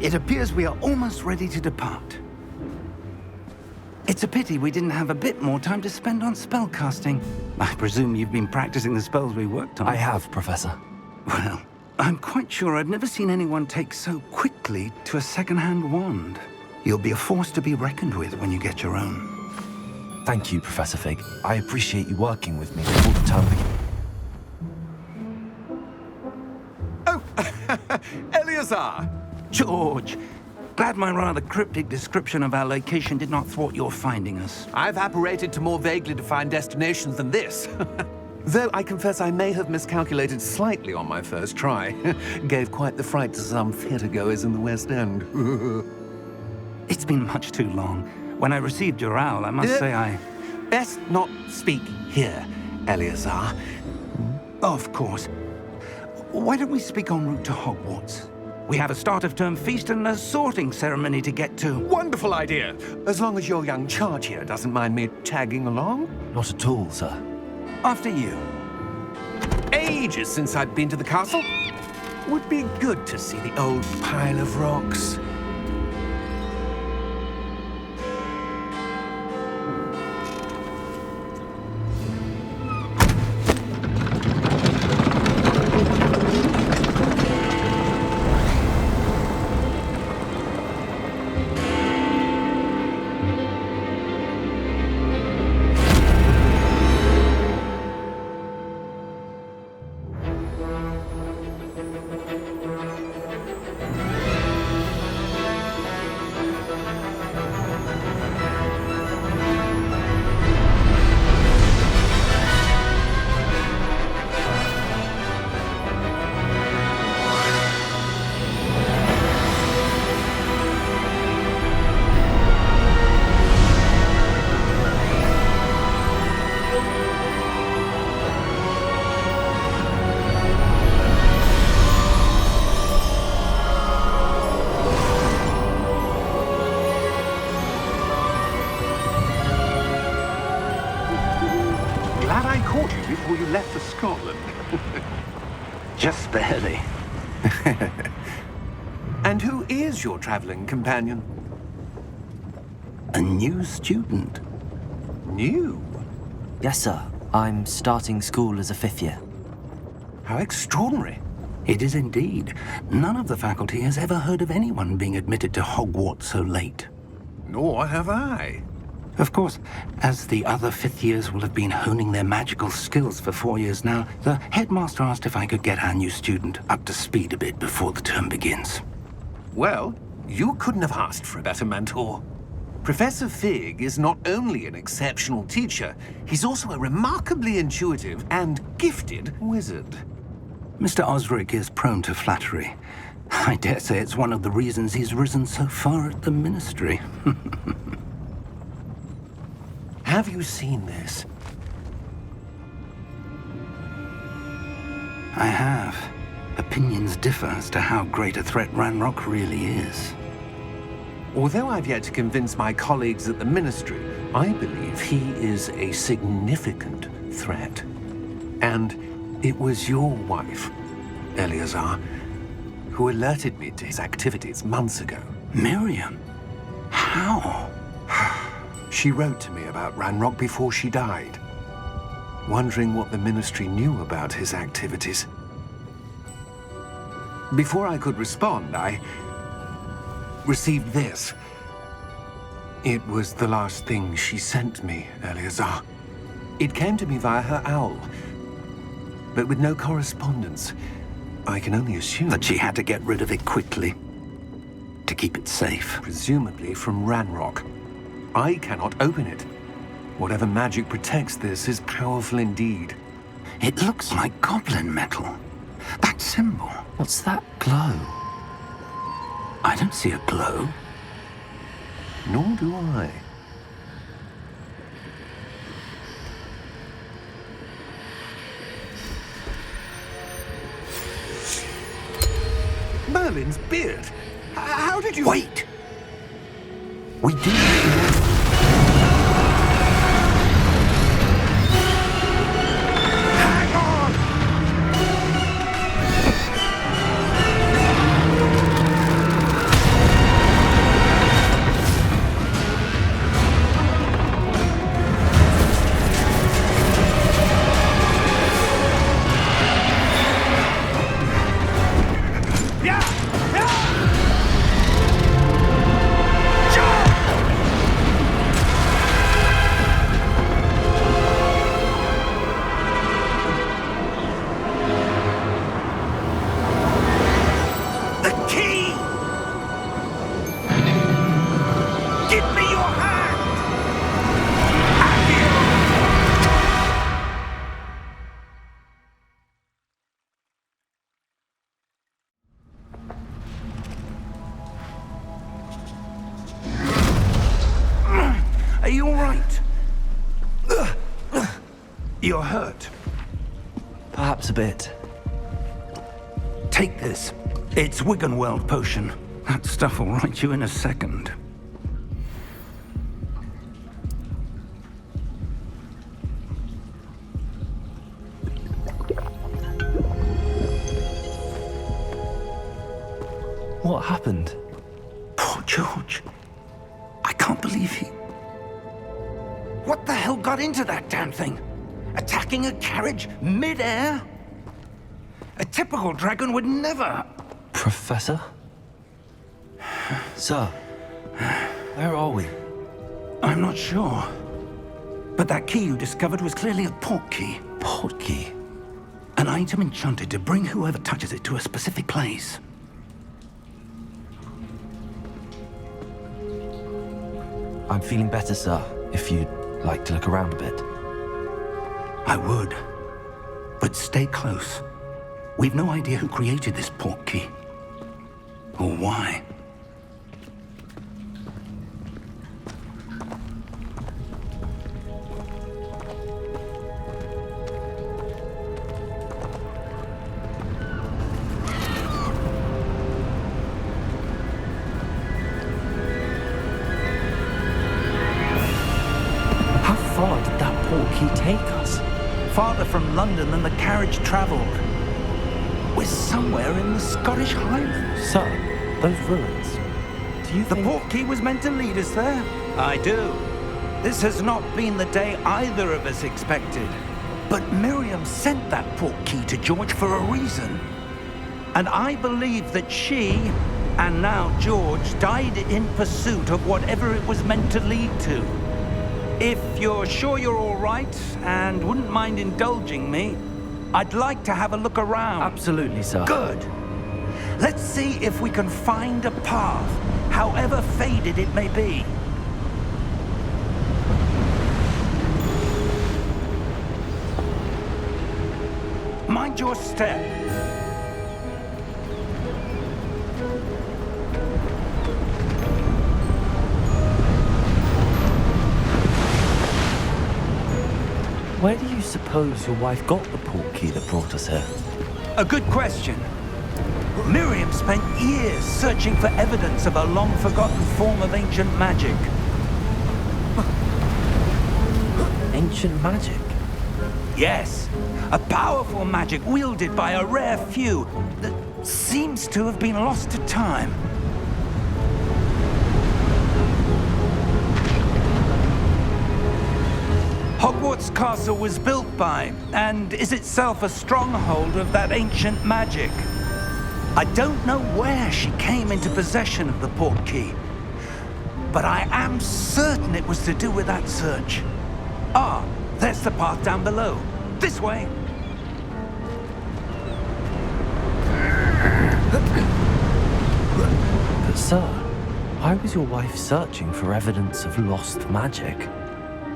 It appears we are almost ready to depart. It's a pity we didn't have a bit more time to spend on spellcasting. I presume you've been practicing the spells we worked on. I have, Professor. Well, I'm quite sure I've never seen anyone take so quickly to a second-hand wand. You'll be a force to be reckoned with when you get your own. Thank you, Professor Fig. I appreciate you working with me before the term begins. Oh, Eleazar! George, glad my rather cryptic description of our location did not thwart your finding us. I've apparated to more vaguely defined destinations than this. Though I confess I may have miscalculated slightly on my first try. Gave quite the fright to some theatergoers in the West End. It's been much too long. When I received your owl, I must say I... Best not speak here, Eleazar. Of course. Why don't we speak en route to Hogwarts? We have a start-of-term feast and a sorting ceremony to get to. Wonderful idea! As long as your young charge here doesn't mind me tagging along. Not at all, sir. After you. Ages since I'd been to the castle. Would be good to see the old pile of rocks. Before you left for Scotland. Just barely. And who is your traveling companion? A new student. New? Yes, sir. I'm starting school as a 5th year. How extraordinary. It is indeed. None of the faculty has ever heard of anyone being admitted to Hogwarts so late. Nor have I. Of course, as the other 5th years will have been honing their magical skills for 4 years now, the headmaster asked if I could get our new student up to speed a bit before the term begins. Well, you couldn't have asked for a better mentor. Professor Fig is not only an exceptional teacher, he's also a remarkably intuitive and gifted wizard. Mr. Osric is prone to flattery. I dare say it's one of the reasons he's risen so far at the Ministry. Have you seen this? I have. Opinions differ as to how great a threat Ranrok really is. Although I've yet to convince my colleagues at the Ministry, I believe he is a significant threat. And it was your wife, Eleazar, who alerted me to his activities months ago. Miriam? How? She wrote to me about Ranrok before she died, wondering what the Ministry knew about his activities. Before I could respond, I received this. It was the last thing she sent me, Eleazar. It came to me via her owl, but with no correspondence. I can only assume That she had to get rid of it quickly, to keep it safe. presumably from Ranrok. I cannot open it. Whatever magic protects this is powerful indeed. It looks like goblin metal. That symbol. What's that glow? I don't see a glow. Nor do I. Merlin's beard. How did you... Wait! We do... Hang on! Are you all right? You're hurt. Perhaps a bit. Take this. It's O.W.L.S potion. That stuff will right you in a second. What happened? Poor George. I can't believe he... What the hell got into that damn thing? Attacking a carriage mid-air? A typical dragon would never... Professor? Sir, where are we? I'm not sure. But that key you discovered was clearly a port key. Port key? An item enchanted to bring whoever touches it to a specific place. I'm feeling better, sir, if you'd like to look around a bit. I would. But stay close. We've no idea who created this port key. Or why. How far did that port key take us? Farther from London than the carriage traveled. We're somewhere in the Scottish Highlands. Sir, those ruins. Do you The think... port key was meant to lead us there? I do. This has not been the day either of us expected. But Miriam sent that port key to George for a reason. And I believe that she, and now George, died in pursuit of whatever it was meant to lead to. If you're sure you're all right and wouldn't mind indulging me, I'd like to have a look around. Absolutely, sir. Good. Let's see if we can find a path, however faded it may be. Mind your step. Where do you suppose your wife got the port key that brought us here? A good question. Miriam spent years searching for evidence of a long-forgotten form of ancient magic. Ancient magic? Yes, a powerful magic wielded by a rare few that seems to have been lost to time. Hogwarts Castle was built by, and is itself a stronghold of that ancient magic. I don't know where she came into possession of the port key, but I am certain it was to do with that search. Ah, there's the path down below. This way. But sir, why was your wife searching for evidence of lost magic?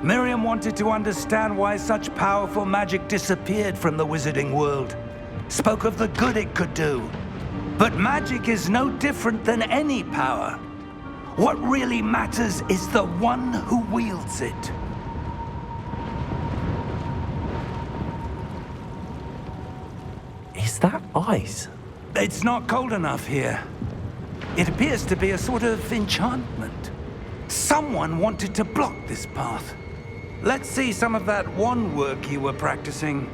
Miriam wanted to understand why such powerful magic disappeared from the wizarding world. spoke of the good it could do. But magic is no different than any power. What really matters is the one who wields it. Is that ice? It's not cold enough here. It appears to be a sort of enchantment. Someone wanted to block this path. Let's see some of that wand work you were practicing.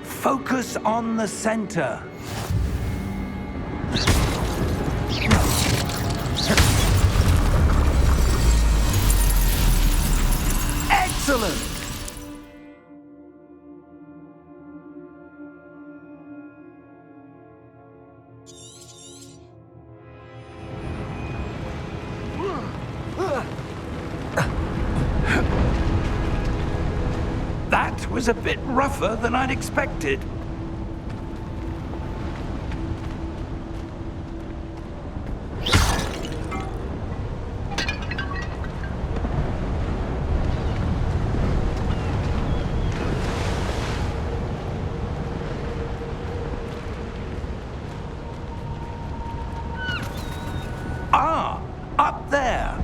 Focus on the center. Excellent! That was a bit rougher than I'd expected. Ah, up there.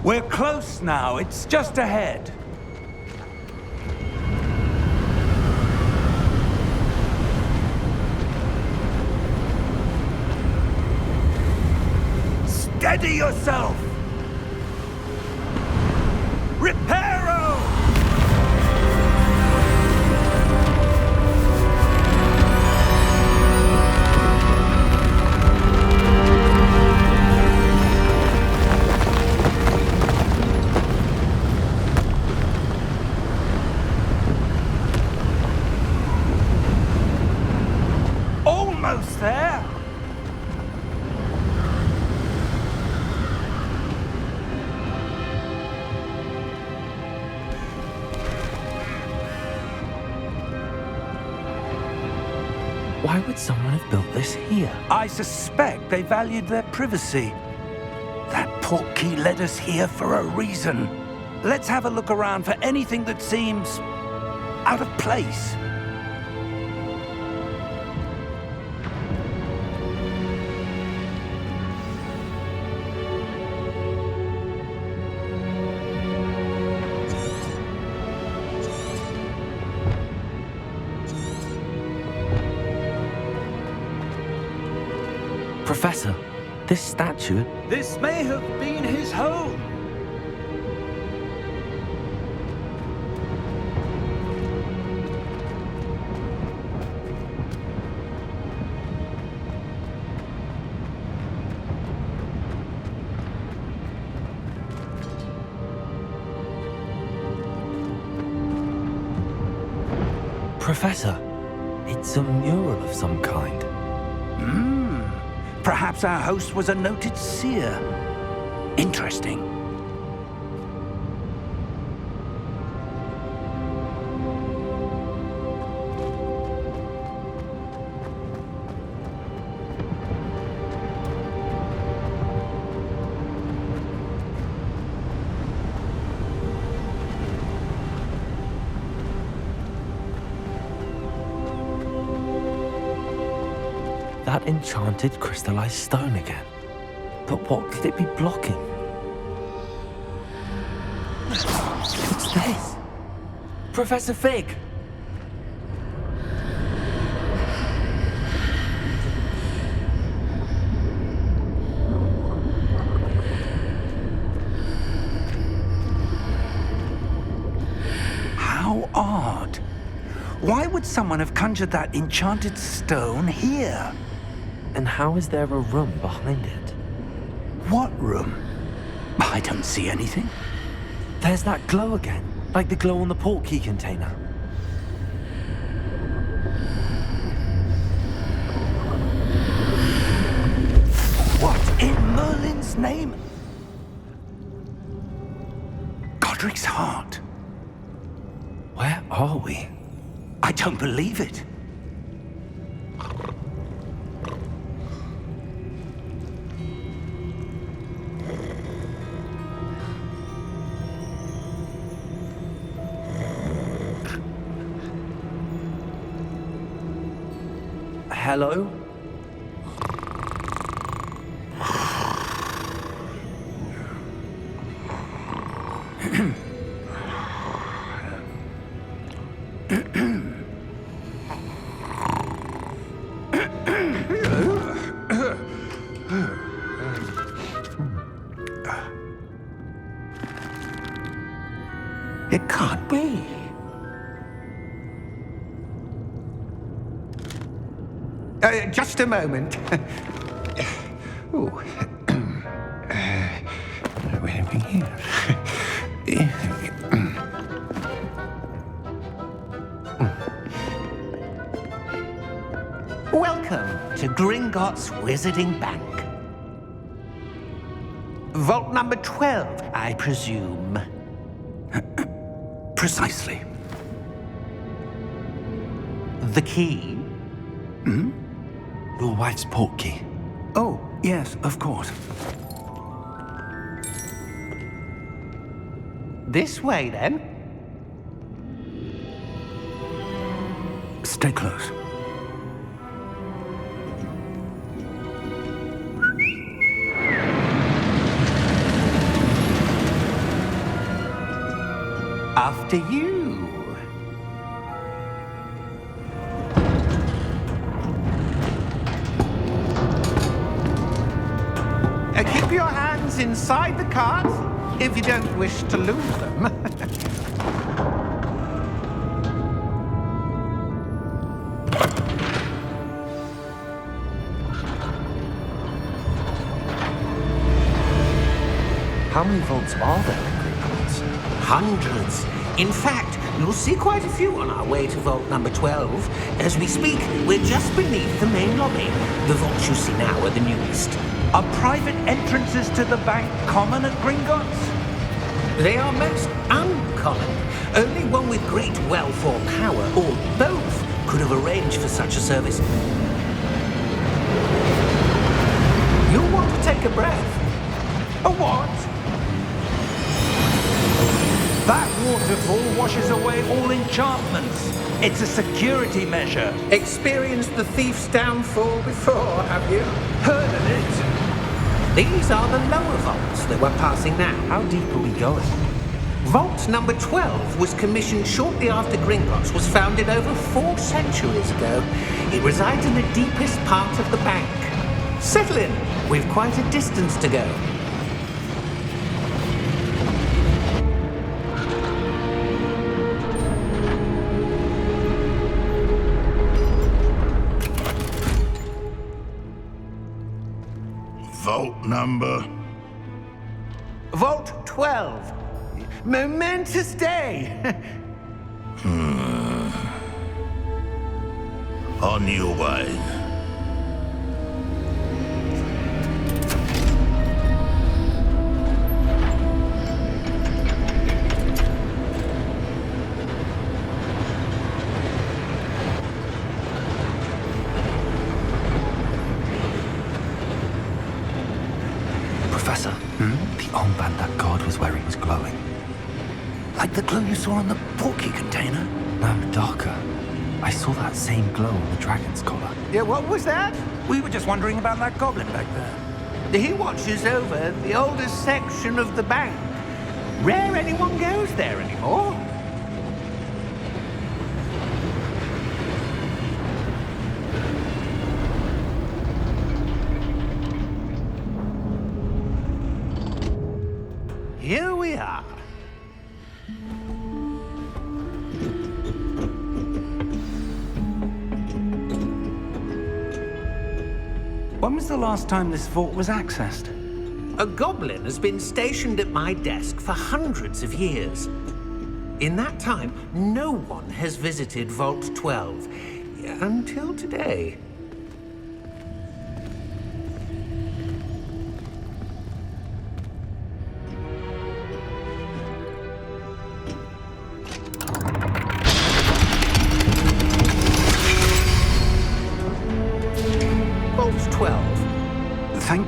We're close now. It's just ahead. Steady yourself! Reparo! Almost there! Why would someone have built this here? I suspect they valued their privacy. That portkey led us here for a reason. Let's have a look around for anything that seems out of place. Professor, this statue... This may have been his home. Professor, it's a mural of some kind. Perhaps our host was a noted seer. Interesting. That enchanted crystallized stone again. But what could it be blocking? What's this? Professor Fig! How odd. Why would someone have conjured that enchanted stone here? And how is there a room behind it? What room? I don't see anything. There's that glow again, like the glow on the portkey container. What in Merlin's last name? Godric's heart. Where are we? I don't believe it. Hello? It can't be. Just a moment. Ooh. Wait a minute. Welcome to Gringotts Wizarding Bank. Vault number 12, I presume. Precisely. The key? Your wife's portkey. Oh, yes, of course. This way, then. Stay close. After you. Keep your hands inside the cart if you don't wish to lose them. How many vaults are there in Gringotts? Hundreds. In fact, you'll see quite a few on our way to vault number 12. As we speak, we're just beneath the main lobby. The vaults you see now are the newest. Are private entrances to the bank common at Gringotts? They are most uncommon. Only one with great wealth or power, or both, could have arranged for such a service. You'll want to take a breath. A what? That waterfall washes away all enchantments. It's a security measure. Experienced the thief's downfall before, have you? Heard of it? These are the lower vaults that we're passing now. How deep are we going? Vault number 12 was commissioned shortly after Gringotts was founded over 4 centuries ago. It resides in the deepest part of the bank. Settle in. We've quite a distance to go. Vault number? Vault 12. Momentous day. On your way. Professor, the armband that guard was wearing was glowing. Like the glow you saw on the portkey container? No, darker. I saw that same glow on the dragon's collar. Yeah, what was that? We were just wondering about that goblin back there. He watches over the oldest section of the bank. Rare anyone goes there anymore. Here we are. When was the last time this vault was accessed? A goblin has been stationed at my desk for hundreds of years. In that time, no one has visited Vault 12 until today.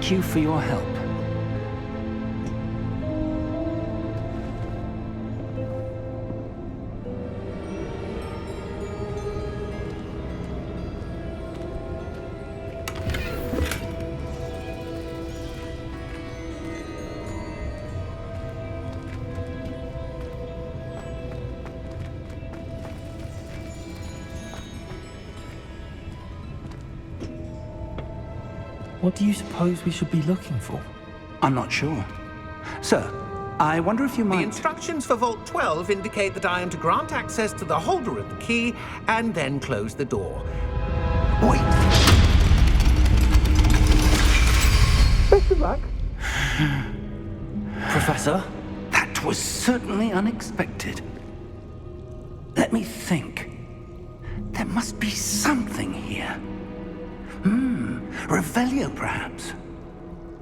Thank you for your help. What do you suppose we should be looking for? I'm not sure. Sir, I wonder if you The might... instructions for Vault 12 indicate that I am to grant access to the holder of the key and then close the door. Wait! Best of luck. Professor? That was certainly unexpected. Let me think. There must be something here. Revelio, perhaps?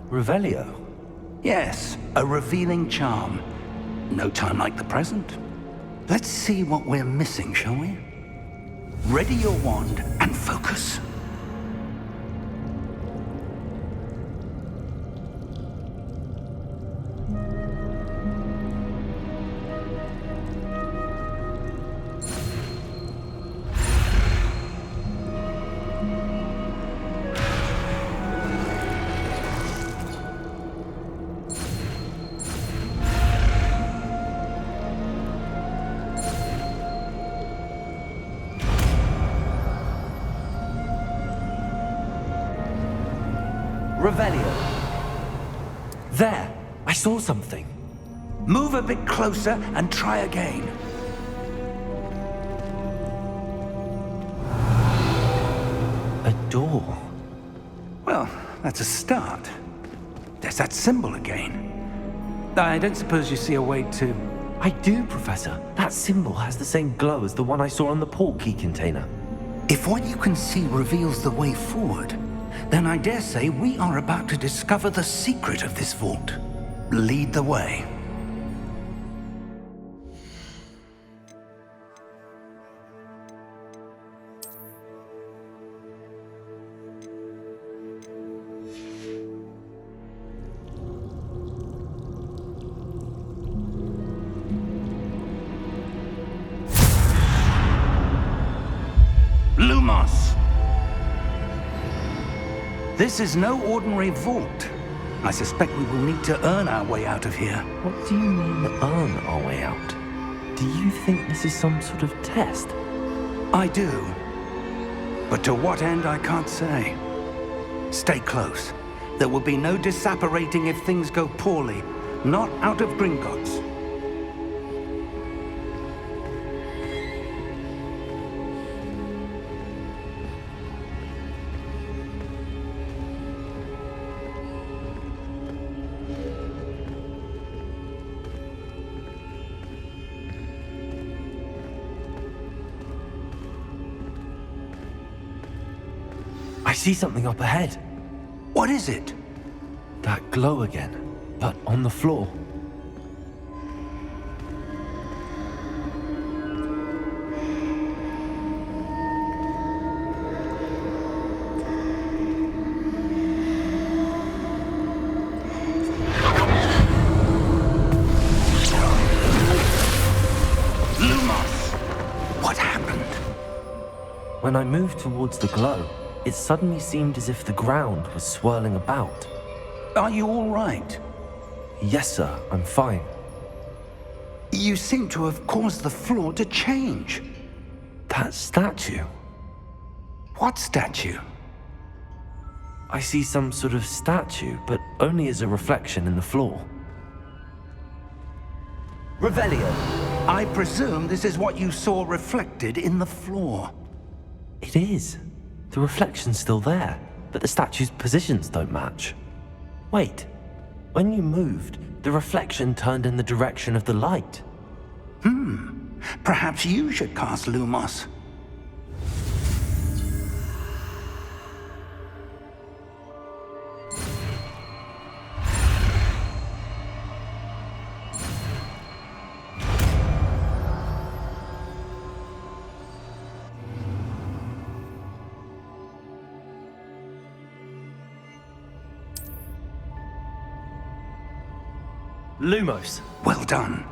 Revelio? Yes, a revealing charm. No time like the present. Let's see what we're missing, shall we? Ready your wand and focus. Revelio. There! I saw something. Move a bit closer and try again. A door. Well, that's a start. There's that symbol again. I don't suppose you see a way to... I do, Professor. That symbol has the same glow as the one I saw on the portkey container. If what you can see reveals the way forward, then I dare say we are about to discover the secret of this vault. Lead the way. Lumos! This is no ordinary vault. I suspect we will need to earn our way out of here. What do you mean, earn our way out? Do you think this is some sort of test? I do. But to what end, I can't say. Stay close. There will be no disapparating if things go poorly. Not out of Gringotts. I see something up ahead. What is it? That glow again, but on the floor. Lumos! What happened? When I moved towards the glow, it suddenly seemed as if the ground was swirling about. Are you all right? Yes, sir, I'm fine. You seem to have caused the floor to change. That statue. What statue? I see some sort of statue, but only as a reflection in the floor. Revelio, I presume this is what you saw reflected in the floor. It is. The reflection's still there, but the statue's positions don't match. Wait, when you moved, the reflection turned in the direction of the light. Perhaps you should cast Lumos. Lumos. Well done.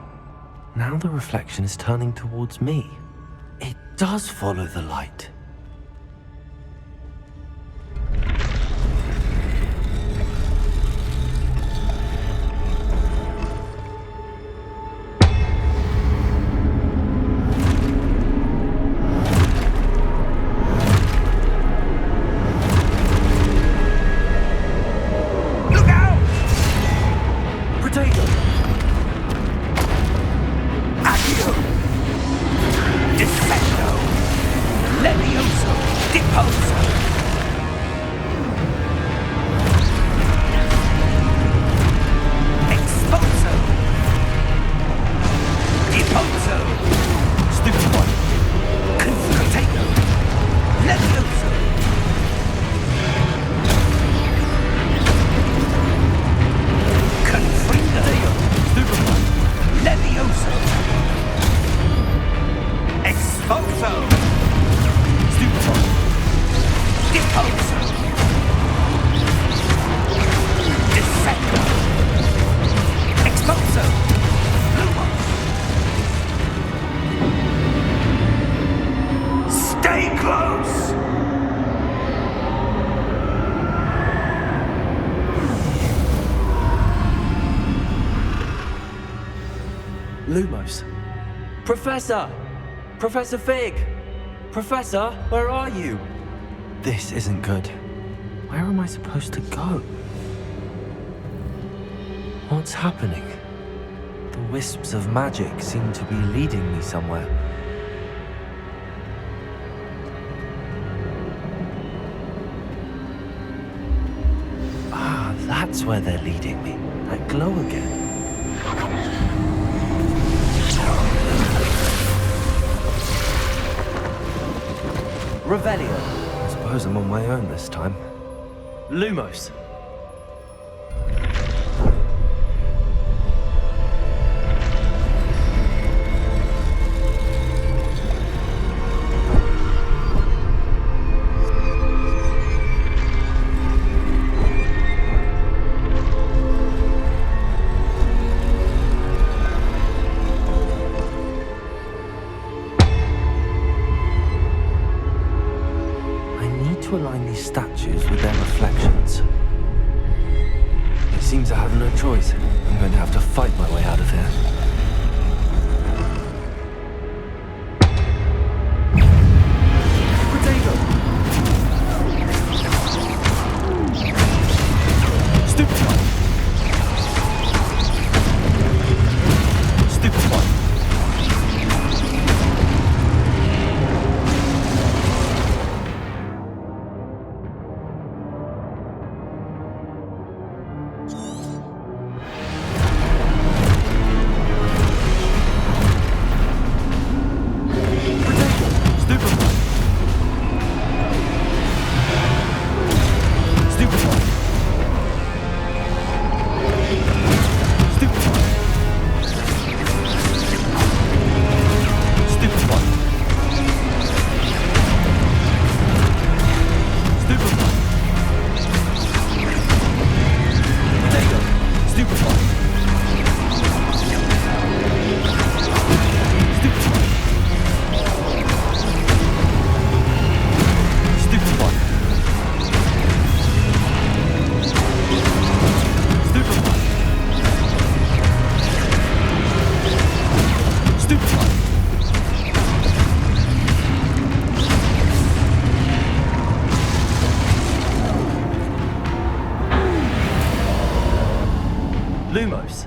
Now the reflection is turning towards me. It does follow the light. Lumos. Professor! Professor Fig! Professor, where are you? This isn't good. Where am I supposed to go? What's happening? The wisps of magic seem to be leading me somewhere. Ah, that's where they're leading me. That glow again. Revelio. I suppose I'm on my own this time. Lumos. Align these statues with their reflections. It seems I have no choice. I'm going to have to fight my way out of here. Lumos.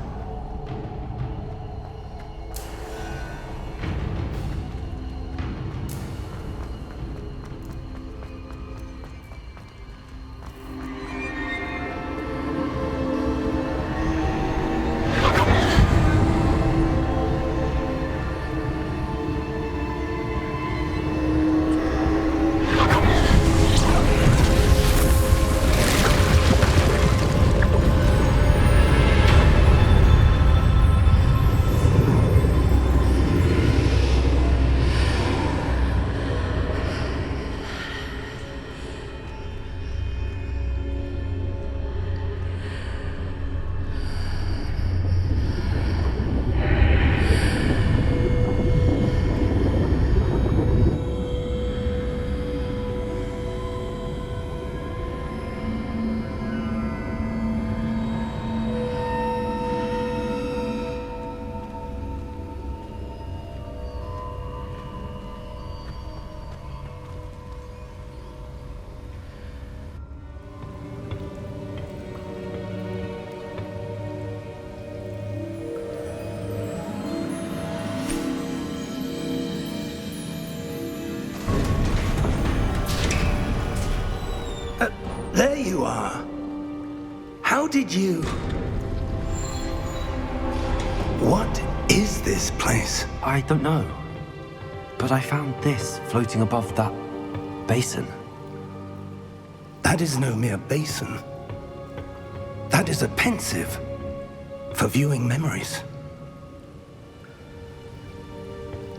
you are. How did you... What is this place? I don't know. But I found this floating above that basin. That is no mere basin. That is a pensive for viewing memories.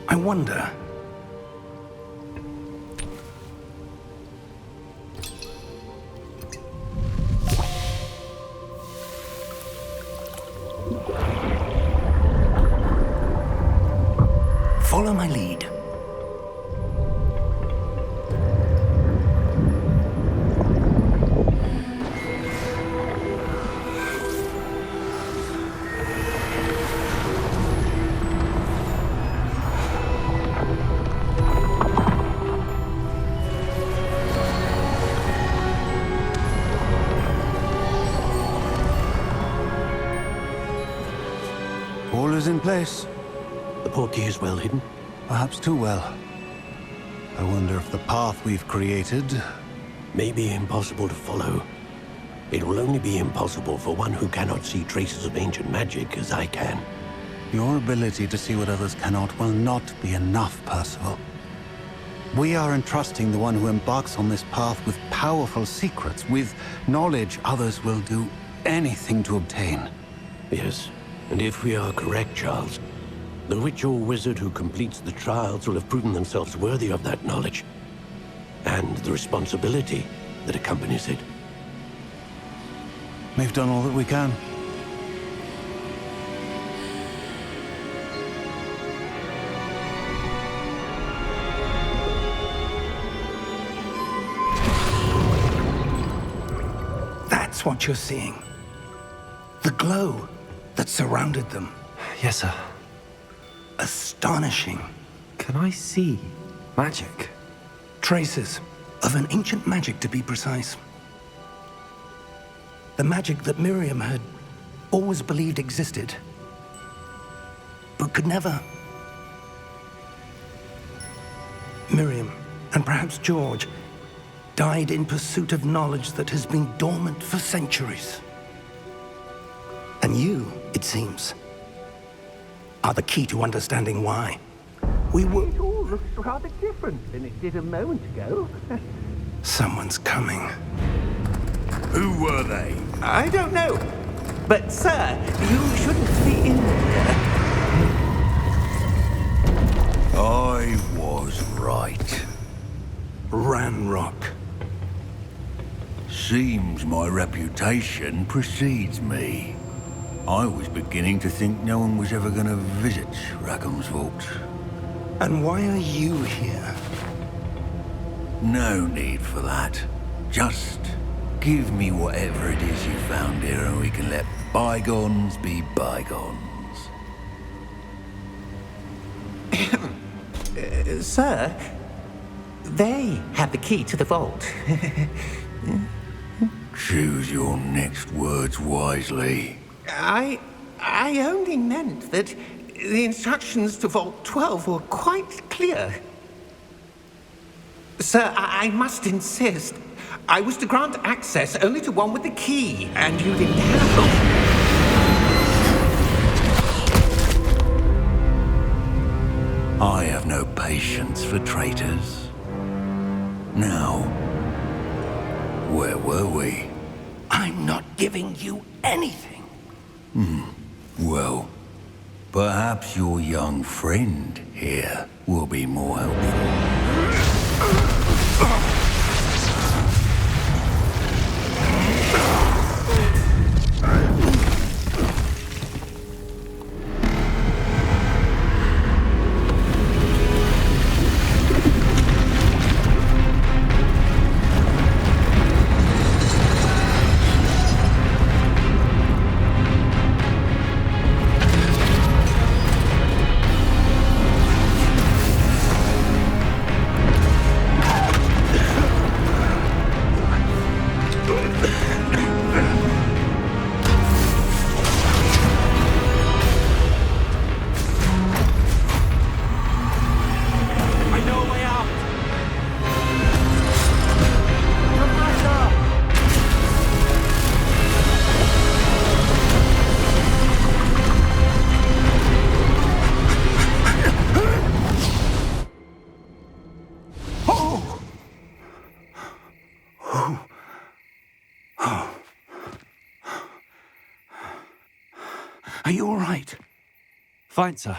I wonder... Follow my lead. All is in place. The portkey is well hidden. Perhaps too well. I wonder if the path we've created... May be impossible to follow. It will only be impossible for one who cannot see traces of ancient magic as I can. Your ability to see what others cannot will not be enough, Percival. We are entrusting the one who embarks on this path with powerful secrets, with knowledge others will do anything to obtain. Yes, and if we are correct, Charles, the witch or wizard who completes the trials will have proven themselves worthy of that knowledge, and the responsibility that accompanies it. We've done all that we can. That's what you're seeing. The glow that surrounded them. Yes, sir. Astonishing. Can I see magic? Traces of an ancient magic, to be precise. The magic that Miriam had always believed existed, but could never. Miriam, and perhaps George, died in pursuit of knowledge that has been dormant for centuries. And you, it seems, are the key to understanding why. It all looks rather different than it did a moment ago. Someone's coming. Who were they? I don't know. But, sir, you shouldn't be in here. I was right. Ranrok. Seems my reputation precedes me. I was beginning to think no one was ever going to visit Rackham's vault. And why are you here? No need for that. Just give me whatever it is you found here and we can let bygones be bygones. Sir, they have the key to the vault. Choose your next words wisely. I only meant that the instructions to Vault 12 were quite clear. Sir, I must insist. I was to grant access only to one with the key, and you didn't have I have no patience for traitors. Now, where were we? I'm not giving you anything. Well, perhaps your young friend here will be more helpful. Are you all right? Fine, sir.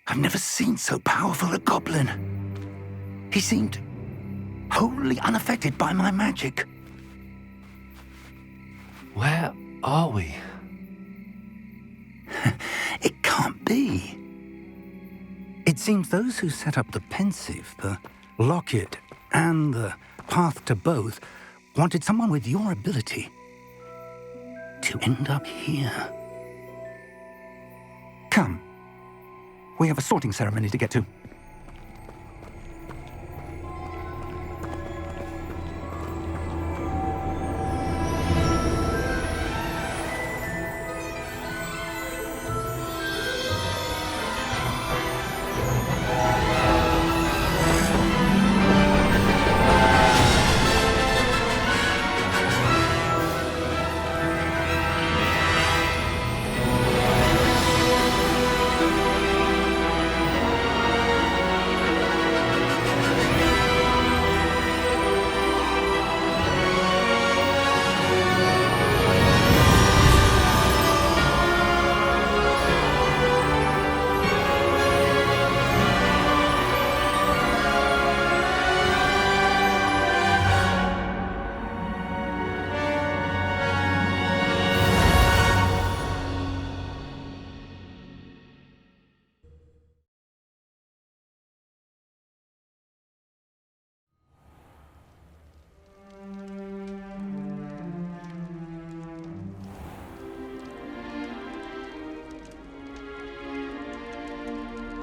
I've never seen so powerful a goblin. He seemed wholly unaffected by my magic. Where are we? It can't be. It seems those who set up the pensive, the locket, and the path to both wanted someone with your ability to end up here. Come. We have a sorting ceremony to get to.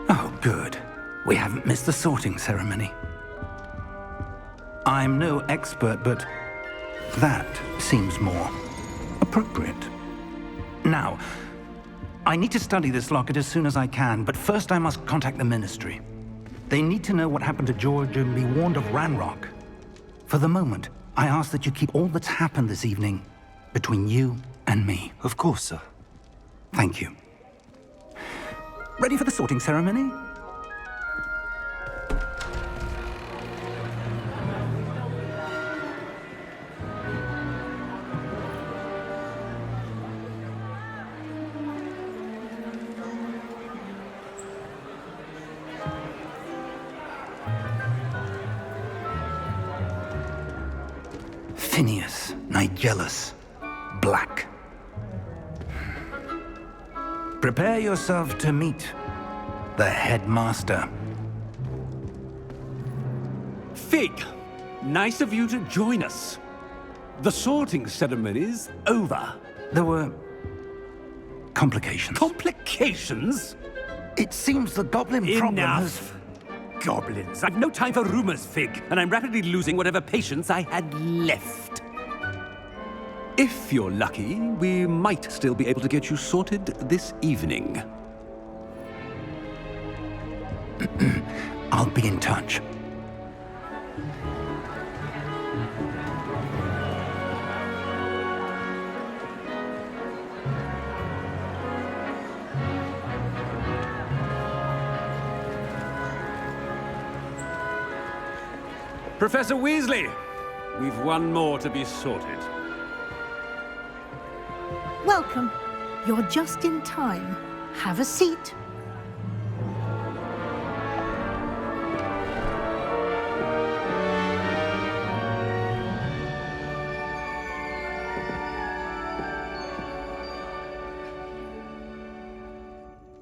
Oh, good. We haven't missed the sorting ceremony. I'm no expert, but that seems more appropriate. Now, I need to study this locket as soon as I can, but first I must contact the Ministry. They need to know what happened to George and be warned of Ranrok. For the moment, I ask that you keep all that's happened this evening between you and me. Of course, sir. Thank you. Ready for the sorting ceremony? Phineas, Nigellus, Black. Prepare yourself to meet the headmaster. Fig, nice of you to join us. The sorting ceremony's over. There were complications. Complications? It seems the goblin problem has... Enough! Goblins. I've no time for rumors, Fig, and I'm rapidly losing whatever patience I had left. If you're lucky, we might still be able to get you sorted this evening. I'll be in touch. Professor Weasley, we've one more to be sorted. Welcome. You're just in time. Have a seat.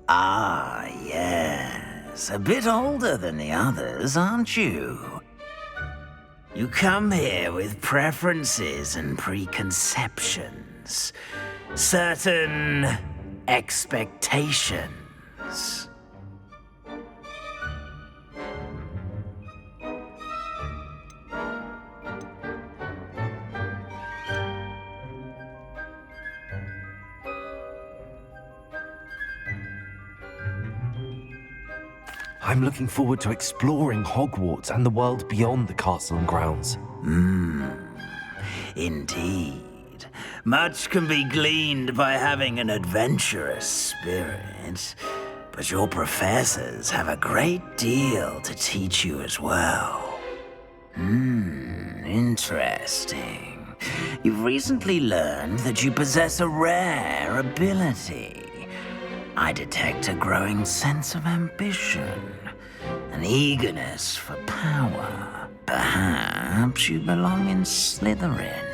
Ah, yes. A bit older than the others, aren't you? You come here with preferences and preconceptions. Certain expectations. I'm looking forward to exploring Hogwarts and the world beyond the castle and grounds. Indeed. Much can be gleaned by having an adventurous spirit, but your professors have a great deal to teach you as well. Interesting. You've recently learned that you possess a rare ability. I detect a growing sense of ambition, an eagerness for power. Perhaps you belong in Slytherin.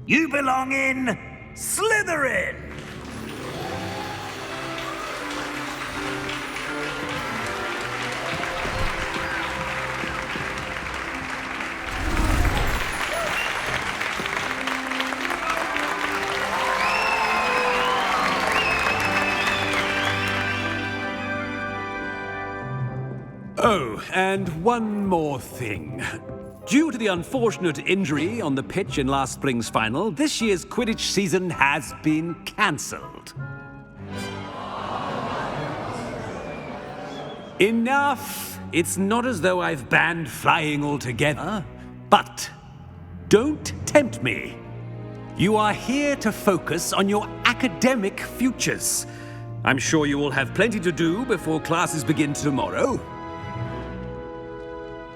You belong in Slytherin! Oh, and one more thing. Due to the unfortunate injury on the pitch in last spring's final, this year's Quidditch season has been cancelled. Enough! It's not as though I've banned flying altogether, but don't tempt me. You are here to focus on your academic futures. I'm sure you will have plenty to do before classes begin tomorrow.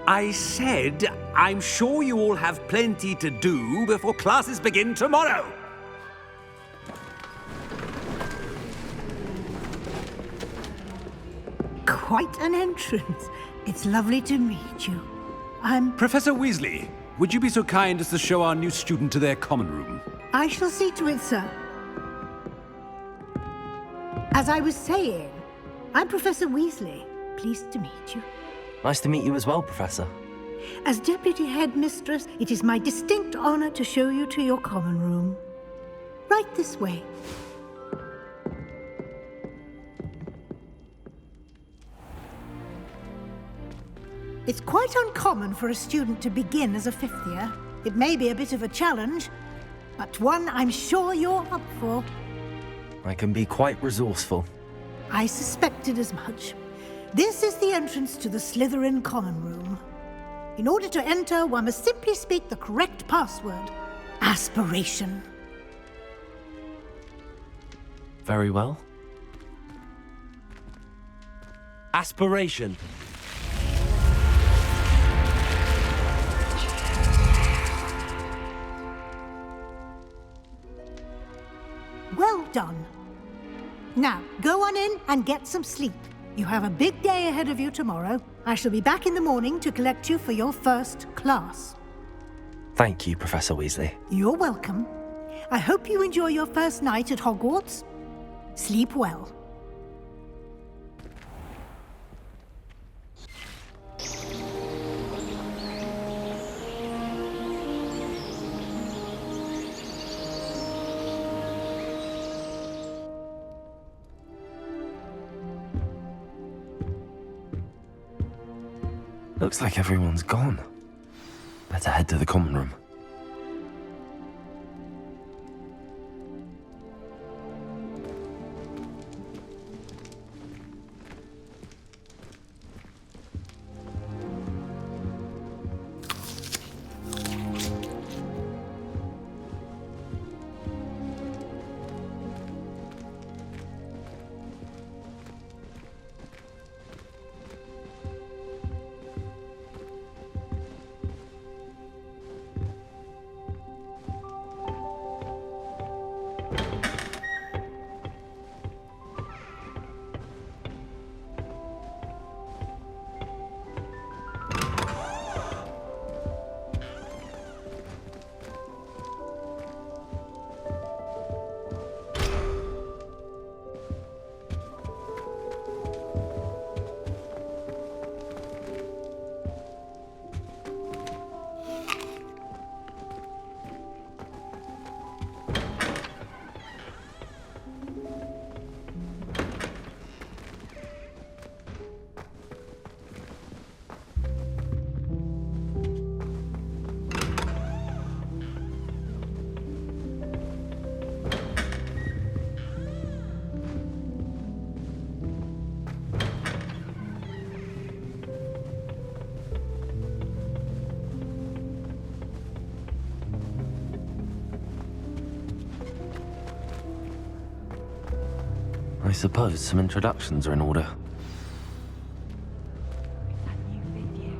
I said, I'm sure you all have plenty to do before classes begin tomorrow. Quite an entrance. It's lovely to meet you. Professor Weasley, would you be so kind as to show our new student to their common room? I shall see to it, sir. As I was saying, I'm Professor Weasley. Pleased to meet you. Nice to meet you as well, Professor. As Deputy Headmistress, it is my distinct honor to show you to your common room. Right this way. It's quite uncommon for a student to begin as a fifth year. It may be a bit of a challenge, but one I'm sure you're up for. I can be quite resourceful. I suspected as much. This is the entrance to the Slytherin common room. In order to enter, one must simply speak the correct password. Aspiration. Very well. Aspiration. Well done. Now, go on in and get some sleep. You have a big day ahead of you tomorrow. I shall be back in the morning to collect you for your first class. Thank you, Professor Weasley. You're welcome. I hope you enjoy your first night at Hogwarts. Sleep well. Looks like everyone's gone. Better head to the common room. I suppose some introductions are in order. That new 5th year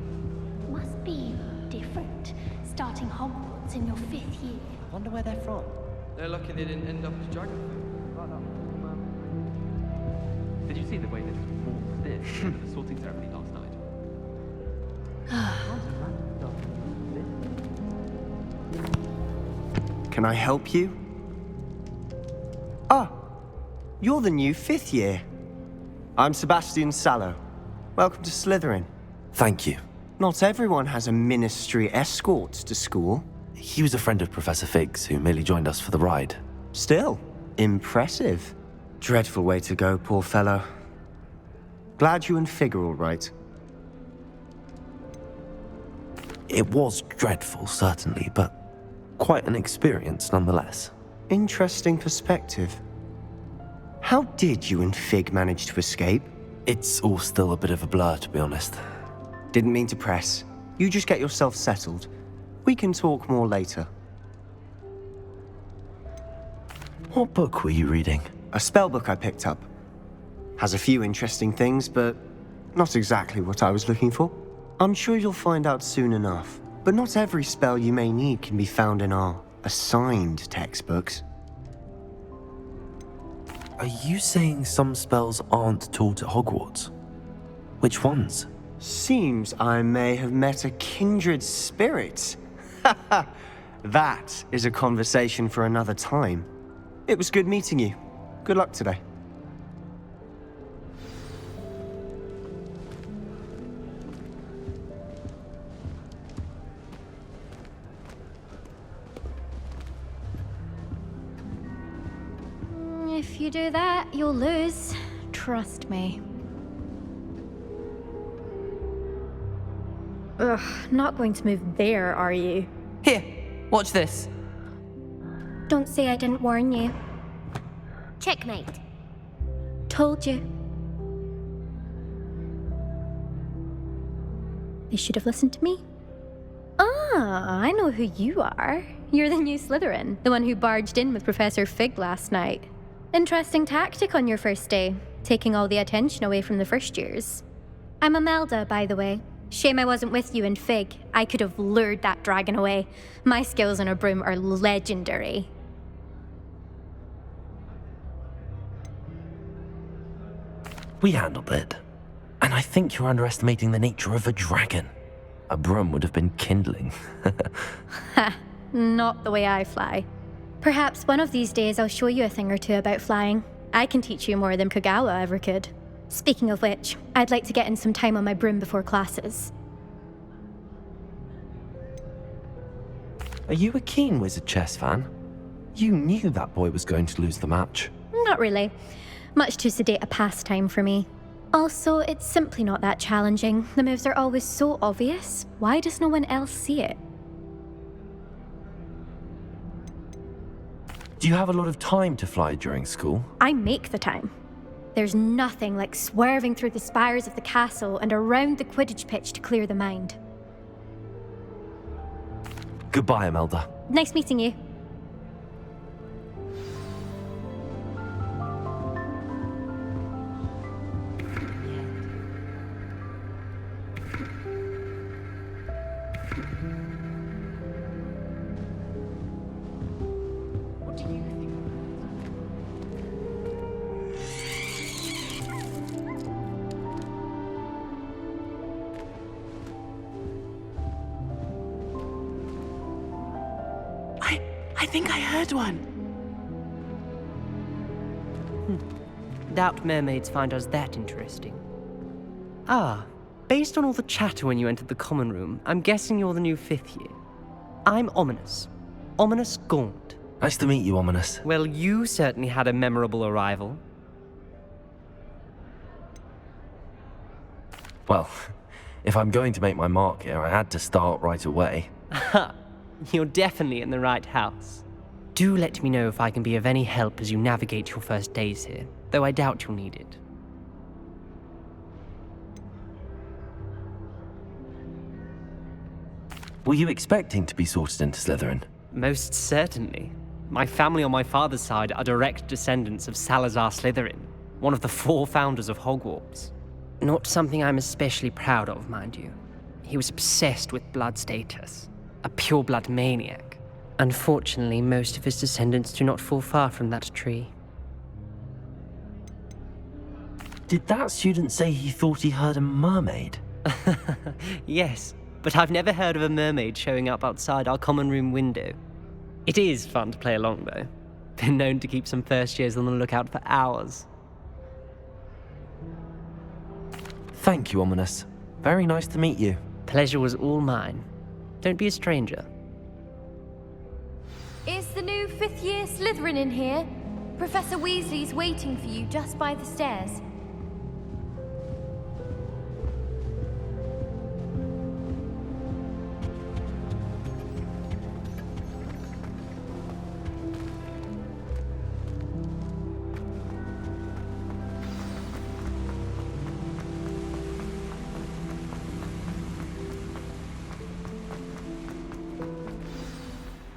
must be different, starting Hogwarts in your 5th year. Wonder where they're from. They're lucky they didn't end up as dragon food. Did you see the way they just walked this at the sorting ceremony last night? Can I help you? Ah, you're the new 5th year. I'm Sebastian Sallow. Welcome to Slytherin. Thank you. Not everyone has a ministry escort to school. He was a friend of Professor Fig's who merely joined us for the ride. Still, impressive. Dreadful way to go, poor fellow. Glad you and Fig are all right. It was dreadful, certainly, but quite an experience nonetheless. Interesting perspective. How did you and Fig manage to escape? It's all still a bit of a blur, to be honest. Didn't mean to press. You just get yourself settled. We can talk more later. What book were you reading? A spell book I picked up. Has a few interesting things, but not exactly what I was looking for. I'm sure you'll find out soon enough. But not every spell you may need can be found in our assigned textbooks. Are you saying some spells aren't taught at Hogwarts? Which ones? Seems I may have met a kindred spirit. That is a conversation for another time. It was good meeting you. Good luck today. If you do that, you'll lose. Trust me. Ugh, not going to move there, are you? Here, watch this. Don't say I didn't warn you. Checkmate. Told you. They should have listened to me. Ah, I know who you are. You're the new Slytherin, the one who barged in with Professor Fig last night. Interesting tactic on your first day, taking all the attention away from the first years. I'm Imelda, by the way. Shame I wasn't with you in Fig. I could have lured that dragon away. My skills on a broom are legendary. We handled it. And I think you're underestimating the nature of a dragon. A broom would have been kindling. Ha, not the way I fly. Perhaps one of these days I'll show you a thing or two about flying. I can teach you more than Kogawa ever could. Speaking of which, I'd like to get in some time on my broom before classes. Are you a keen Wizard chess fan? You knew that boy was going to lose the match. Not really. Much too sedate a pastime for me. Also, it's simply not that challenging. The moves are always so obvious. Why does no one else see it? Do you have a lot of time to fly during school? I make the time. There's nothing like swerving through the spires of the castle and around the Quidditch pitch to clear the mind. Goodbye, Imelda. Nice meeting you. I think I heard one. Doubt mermaids find us that interesting. Ah, based on all the chatter when you entered the common room, I'm guessing you're the new 5th year. I'm Ominous. Ominous Gaunt. Nice to meet you, Ominous. Well, you certainly had a memorable arrival. Well, if I'm going to make my mark here, I had to start right away. Ha! You're definitely in the right house. Do let me know if I can be of any help as you navigate your first days here, though I doubt you'll need it. Were you expecting to be sorted into Slytherin? Most certainly. My family on my father's side are direct descendants of Salazar Slytherin. one of the 4 founders of Hogwarts. Not something I'm especially proud of, mind you. He was obsessed with blood status, a pure-blood maniac. Unfortunately, most of his descendants do not fall far from that tree. Did that student say he thought he heard a mermaid? Yes, but I've never heard of a mermaid showing up outside our common room window. It is fun to play along, though. Been known to keep some first years on the lookout for hours. Thank you, Ominous. Very nice to meet you. Pleasure was all mine. Don't be a stranger. Is the new 5th year Slytherin in here? Professor Weasley's waiting for you just by the stairs.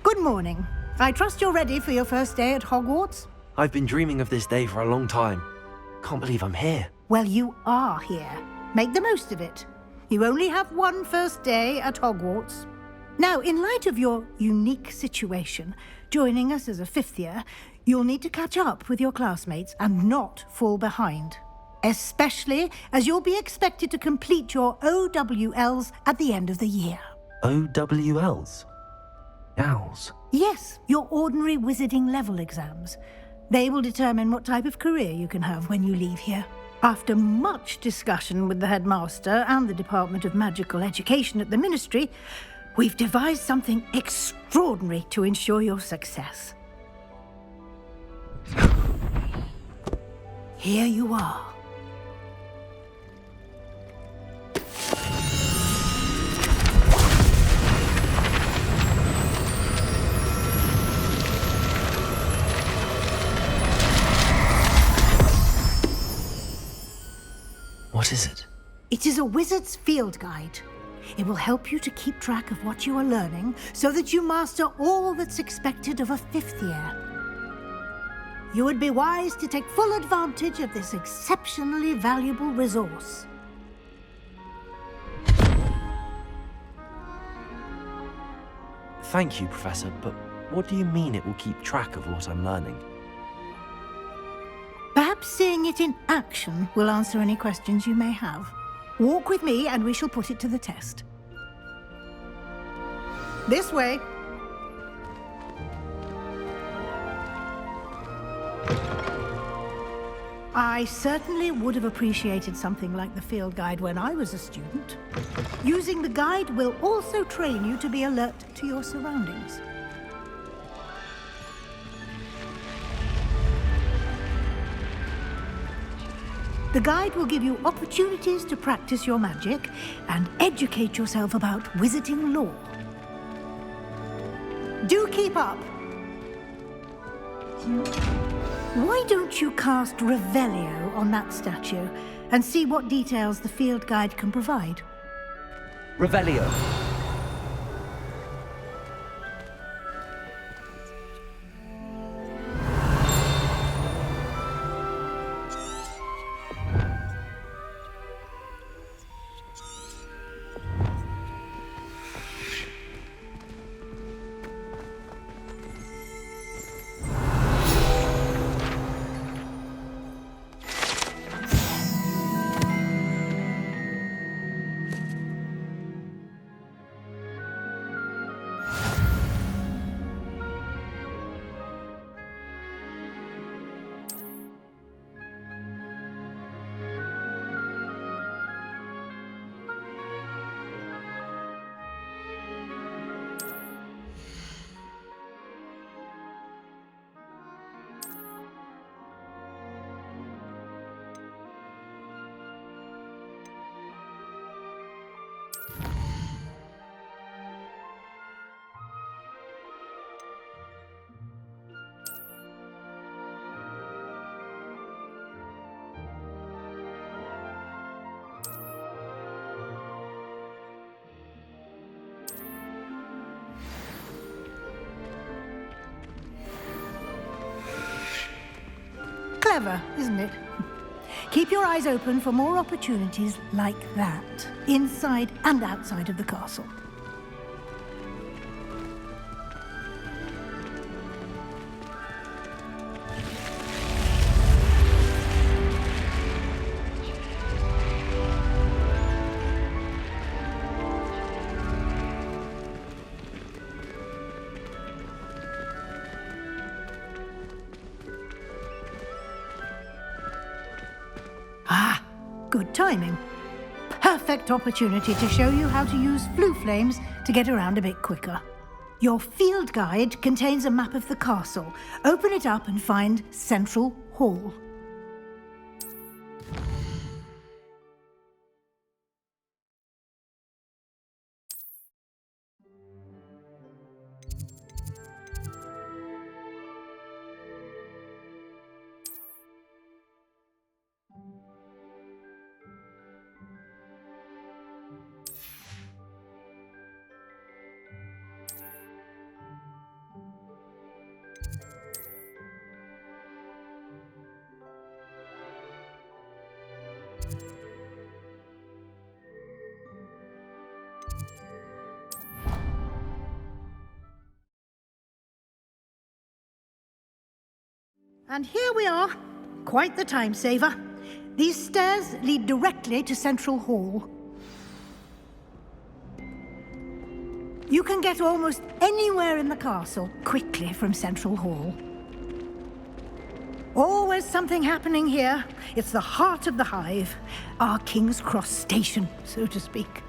Good morning. I trust you're ready for your first day at Hogwarts? I've been dreaming of this day for a long time. Can't believe I'm here. Well, you are here. Make the most of it. You only have one first day at Hogwarts. Now, in light of your unique situation, joining us as a 5th year, you'll need to catch up with your classmates and not fall behind. Especially as you'll be expected to complete your O.W.L.S at the end of the year. O.W.L.S? Owls? Yes, your ordinary wizarding level exams. They will determine what type of career you can have when you leave here. After much discussion with the headmaster and the Department of Magical Education at the Ministry, we've devised something extraordinary to ensure your success. Here you are. What is it? It is a wizard's field guide. It will help you to keep track of what you are learning so that you master all that's expected of a 5th year. You would be wise to take full advantage of this exceptionally valuable resource. Thank you, Professor, but what do you mean it will keep track of what I'm learning? Perhaps seeing it in action will answer any questions you may have. Walk with me and we shall put it to the test. This way. I certainly would have appreciated something like the field guide when I was a student. Using the guide will also train you to be alert to your surroundings. The guide will give you opportunities to practice your magic and educate yourself about wizarding lore. Do keep up. Why don't you cast Revelio on that statue and see what details the field guide can provide? Revelio. Clever, isn't it? Keep your eyes open for more opportunities like that, inside and outside of the castle. Good timing. Perfect opportunity to show you how to use flue flames to get around a bit quicker. Your field guide contains a map of the castle. Open it up and find Central Hall. And here we are. Quite the time saver. These stairs lead directly to Central Hall. You can get almost anywhere in the castle quickly from Central Hall. Always something happening here. It's the heart of the hive. Our King's Cross station, so to speak.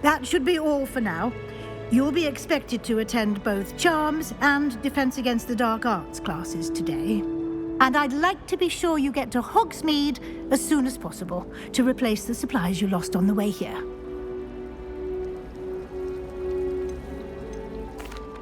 That should be all for now. You'll be expected to attend both Charms and Defense Against the Dark Arts classes today. And I'd like to be sure you get to Hogsmeade as soon as possible to replace the supplies you lost on the way here.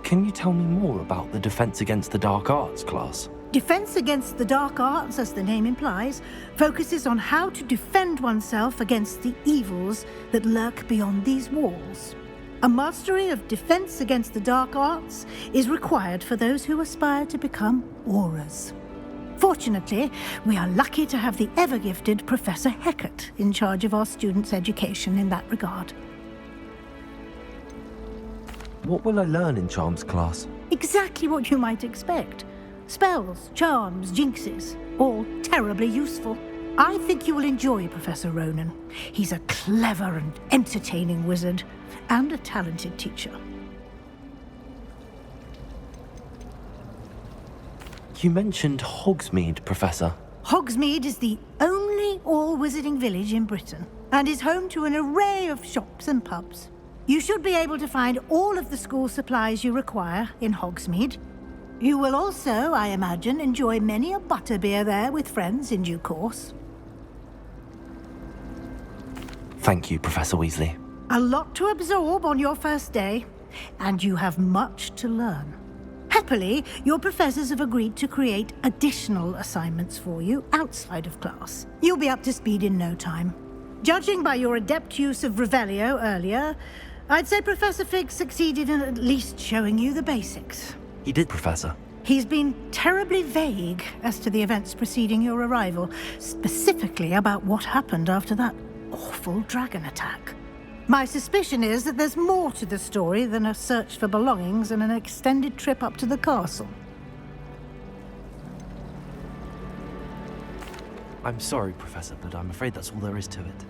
Can you tell me more about the Defense Against the Dark Arts class? Defense Against the Dark Arts, as the name implies, focuses on how to defend oneself against the evils that lurk beyond these walls. A mastery of Defense Against the Dark Arts is required for those who aspire to become Aurors. Fortunately, we are lucky to have the ever-gifted Professor Hecat in charge of our students' education in that regard. What will I learn in Charms class? Exactly what you might expect. Spells, charms, jinxes, all terribly useful. I think you will enjoy Professor Ronan. He's a clever and entertaining wizard, and a talented teacher. You mentioned Hogsmeade, Professor. Hogsmeade is the only all-wizarding village in Britain, and is home to an array of shops and pubs. You should be able to find all of the school supplies you require in Hogsmeade. You will also, I imagine, enjoy many a butterbeer there with friends in due course. Thank you, Professor Weasley. A lot to absorb on your first day, and you have much to learn. Happily, your professors have agreed to create additional assignments for you outside of class. You'll be up to speed in no time. Judging by your adept use of Revelio earlier, I'd say Professor Fig succeeded in at least showing you the basics. He did, Professor. He's been terribly vague as to the events preceding your arrival, specifically about what happened after that awful dragon attack. My suspicion is that there's more to the story than a search for belongings and an extended trip up to the castle. I'm sorry, Professor, but I'm afraid that's all there is to it.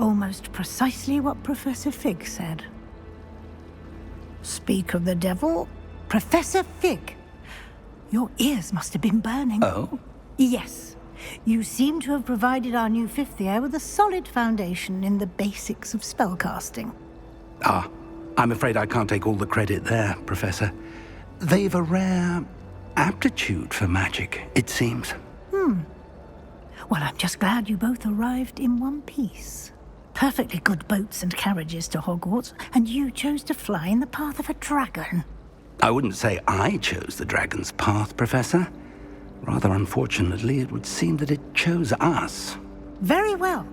Almost precisely what Professor Fig said. Speak of the devil, Professor Fig. Your ears must have been burning. Oh? Yes. You seem to have provided our new fifth year with a solid foundation in the basics of spellcasting. Ah, I'm afraid I can't take all the credit there, Professor. They've a rare aptitude for magic, it seems. Well, I'm just glad you both arrived in one piece. Perfectly good boats and carriages to Hogwarts, and you chose to fly in the path of a dragon. I wouldn't say I chose the dragon's path, Professor. Rather unfortunately, it would seem that it chose us. Very well.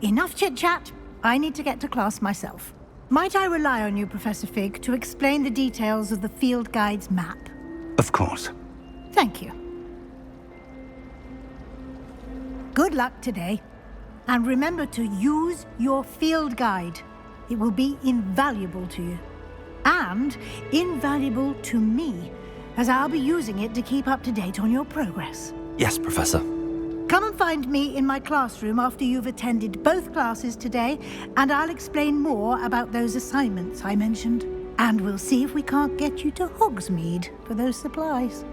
Enough chit-chat. I need to get to class myself. Might I rely on you, Professor Fig, to explain the details of the field guide's map? Of course. Thank you. Good luck today. And remember to use your field guide. It will be invaluable to you. And invaluable to me, as I'll be using it to keep up to date on your progress. Yes, Professor. Come and find me in my classroom after you've attended both classes today, and I'll explain more about those assignments I mentioned. And we'll see if we can't get you to Hogsmeade for those supplies.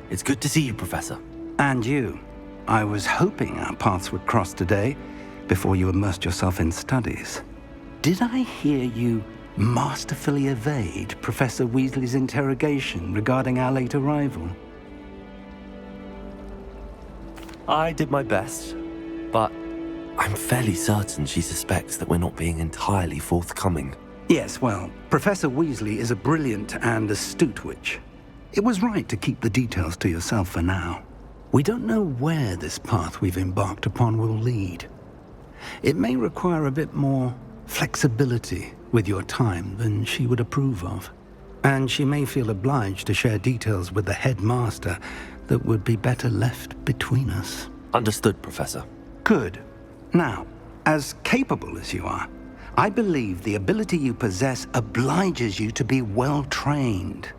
It's good to see you, Professor. And you. I was hoping our paths would cross today, before you immersed yourself in studies. Did I hear you masterfully evade Professor Weasley's interrogation regarding our late arrival? I did my best, but I'm fairly certain she suspects that we're not being entirely forthcoming. Yes, well, Professor Weasley is a brilliant and astute witch. It was right to keep the details to yourself for now. We don't know where this path we've embarked upon will lead. It may require a bit more flexibility with your time than she would approve of. And she may feel obliged to share details with the headmaster that would be better left between us. Understood, Professor. Good. Now, as capable as you are, I believe the ability you possess obliges you to be well-trained.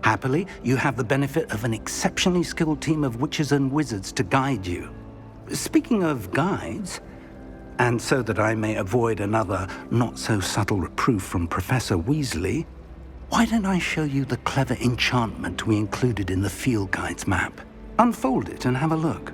Happily, you have the benefit of an exceptionally skilled team of witches and wizards to guide you. Speaking of guides, and so that I may avoid another not-so-subtle reproof from Professor Weasley, why don't I show you the clever enchantment we included in the field guide's map? Unfold it and have a look.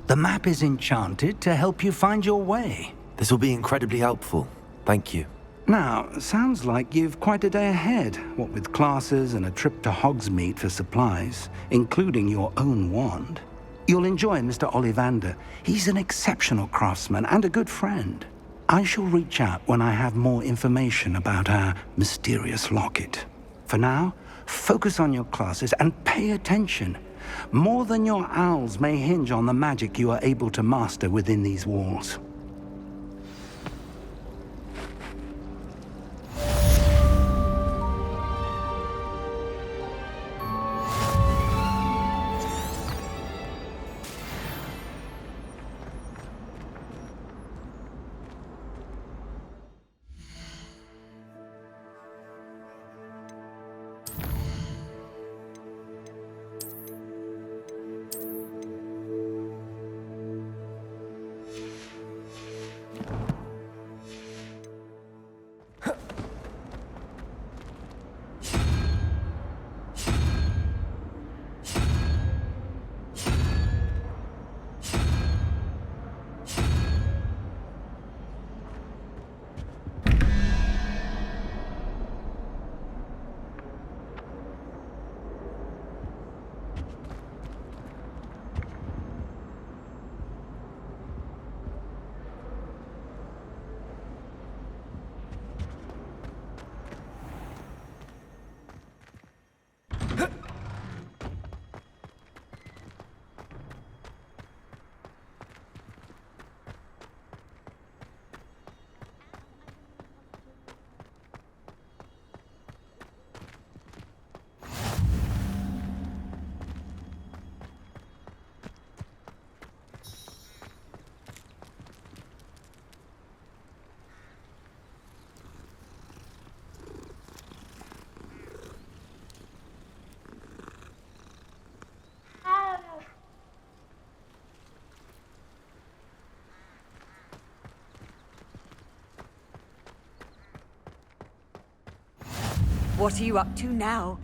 The map is enchanted to help you find your way. This will be incredibly helpful. Thank you. Now, sounds like you've quite a day ahead, what with classes and a trip to Hogsmeade for supplies, including your own wand. You'll enjoy Mr. Ollivander. He's an exceptional craftsman and a good friend. I shall reach out when I have more information about our mysterious locket. For now, focus on your classes and pay attention. More than your owls may hinge on the magic you are able to master within these walls. What are you up to now?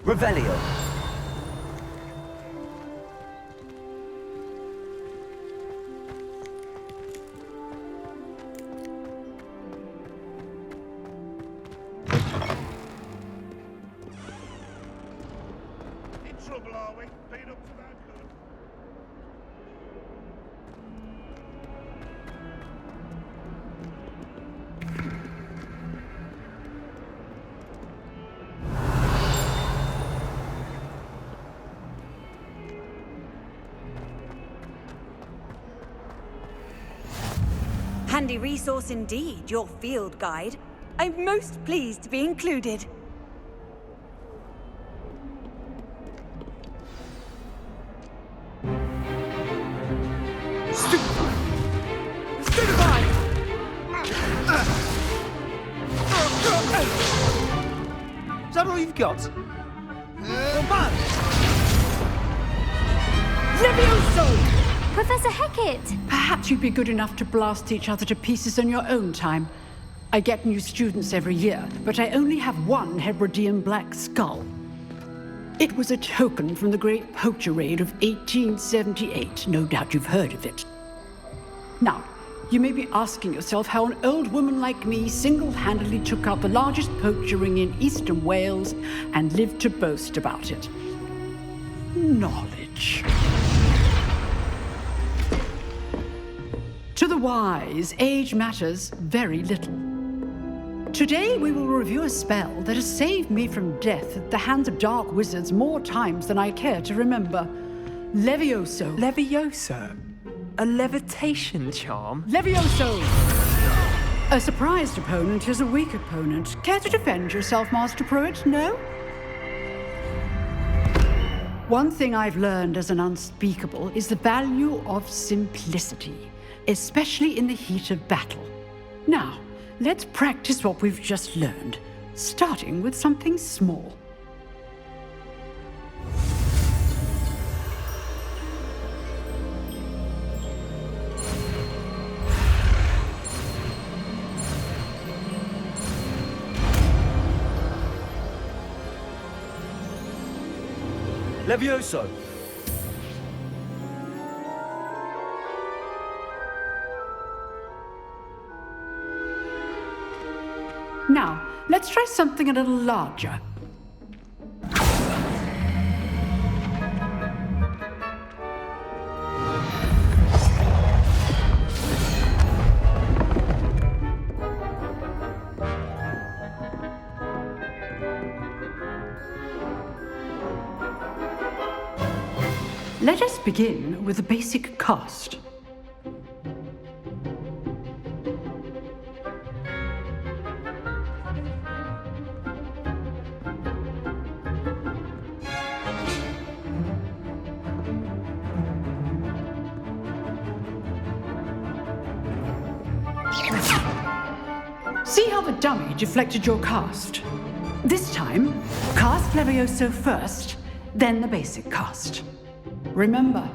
Revelio. Handy resource indeed, your field guide. I'm most pleased to be included. Is that all you've got? Levioso! Professor Hecat! Perhaps you'd be good enough to blast each other to pieces in your own time. I get new students every year, but I only have one Hebridean black skull. It was a token from the Great Poacher Raid of 1878. No doubt you've heard of it. Now, you may be asking yourself how an old woman like me single-handedly took out the largest poacher ring in eastern Wales and lived to boast about it. Knowledge. To the wise, age matters very little. Today we will review a spell that has saved me from death at the hands of dark wizards more times than I care to remember. Levioso. Levioso? A levitation charm? Levioso! A surprised opponent is a weak opponent. Care to defend yourself, Master Pruitt? No? One thing I've learned as an unspeakable is the value of simplicity, especially in the heat of battle. Now, let's practice what we've just learned, starting with something small. Levioso. Now, let's try something a little larger. Let us begin with the basic cast. See how the dummy deflected your cast? This time, cast Levioso first, then the basic cast. Remember,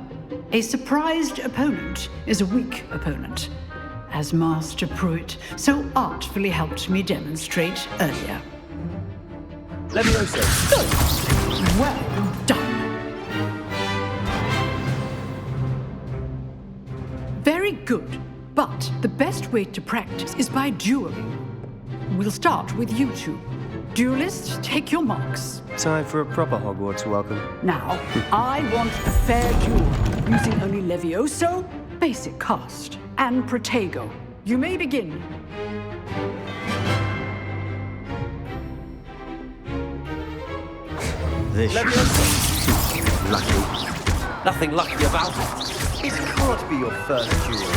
a surprised opponent is a weak opponent, as Master Pruitt so artfully helped me demonstrate earlier. Levioso. Well done. Very good, but the best way to practice is by dueling. We'll start with you two. Duelists, take your marks. Time for a proper Hogwarts welcome. Now, I want a fair duel, using only Levioso, basic cast, and Protego. You may begin. This lucky. Nothing lucky about it. It can't be your first duel.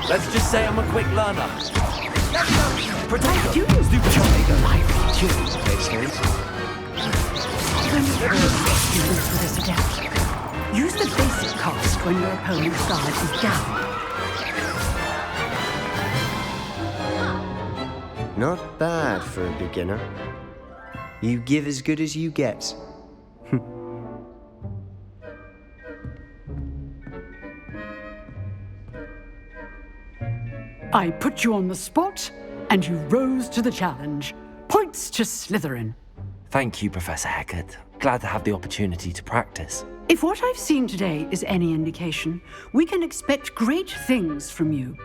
Let's just say I'm a quick learner. Protego. Stupid Protego. Lively duel, use the basic cast when your opponent's guard is down. Not bad for a beginner. You give as good as you get. I put you on the spot, and you rose to the challenge. Points to Slytherin. Thank you, Professor Hecat. Glad to have the opportunity to practice. If what I've seen today is any indication, we can expect great things from you.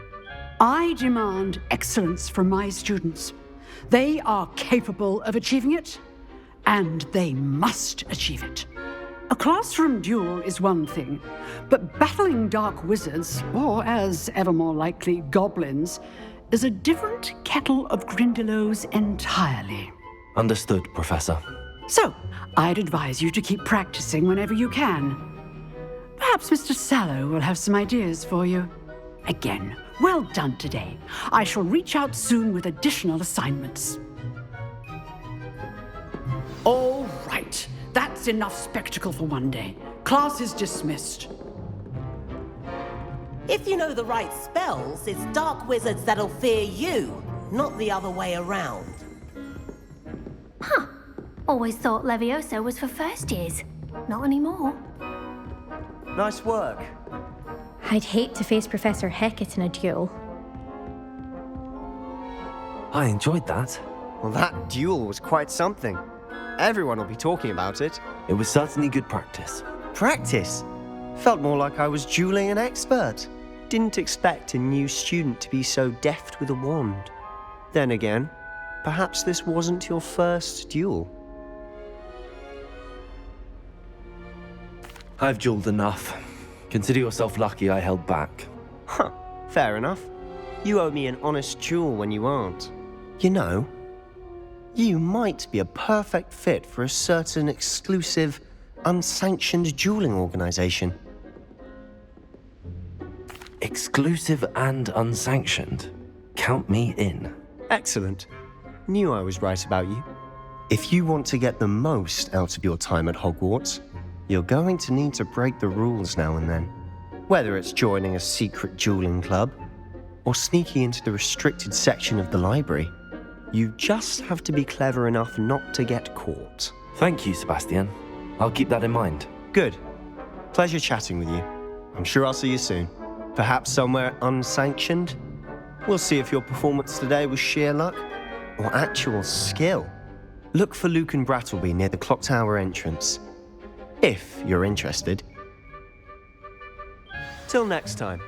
I demand excellence from my students. They are capable of achieving it, and they must achieve it. A classroom duel is one thing, but battling dark wizards, or as ever more likely, goblins, is a different kettle of Grindylows entirely. Understood, Professor. So, I'd advise you to keep practicing whenever you can. Perhaps Mr. Sallow will have some ideas for you. Again, well done today. I shall reach out soon with additional assignments. All right. That's enough spectacle for one day. Class is dismissed. If you know the right spells, it's dark wizards that'll fear you, not the other way around. Huh. Always thought Levioso was for first years. Not anymore. Nice work. I'd hate to face Professor Hecat in a duel. I enjoyed that. Well, that duel was quite something. Everyone will be talking about it. It was certainly good practice. Practice? Felt more like I was dueling an expert. Didn't expect a new student to be so deft with a wand. Then again, perhaps this wasn't your first duel. I've dueled enough. Consider yourself lucky I held back. Huh, fair enough. You owe me an honest duel when you aren't. You know, you might be a perfect fit for a certain exclusive, unsanctioned dueling organization. Exclusive and unsanctioned? Count me in. Excellent. Knew I was right about you. If you want to get the most out of your time at Hogwarts, you're going to need to break the rules now and then. Whether it's joining a secret dueling club, or sneaking into the restricted section of the library, you just have to be clever enough not to get caught. Thank you, Sebastian. I'll keep that in mind. Good. Pleasure chatting with you. I'm sure I'll see you soon. Perhaps somewhere unsanctioned? We'll see if your performance today was sheer luck or actual skill. Look for Luke and Brattleby near the clock tower entrance, if you're interested. Till next time.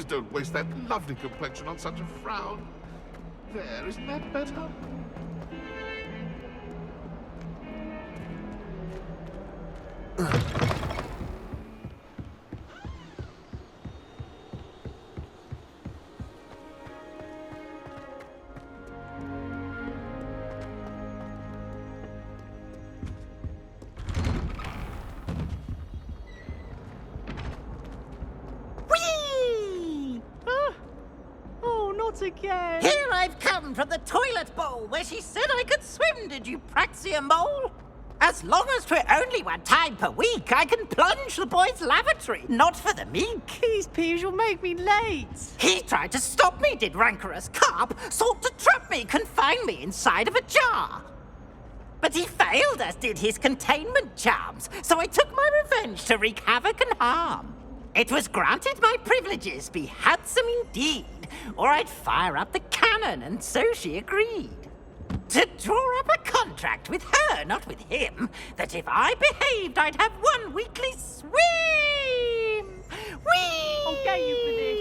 don't waste that lovely complexion on such a frown. There, isn't that better? Whee! Oh, not again! Here I've come from the toilet bowl where she said I could swim, did you praxia mole? As long as 'twere only one time per week, I can plunge the boy's lavatory, not for the meek. These peeves will make me late. He tried to stop me, did rancorous carp, sought to trap me, confine me inside of a jar. But he failed, as did his containment charms, so I took my revenge to wreak havoc and harm. It was granted my privileges be handsome indeed, or I'd fire up the cannon, and so she agreed. To draw up a contract with her, not with him, that if I behaved, I'd have one weekly swim! Whee! I'll get you for this.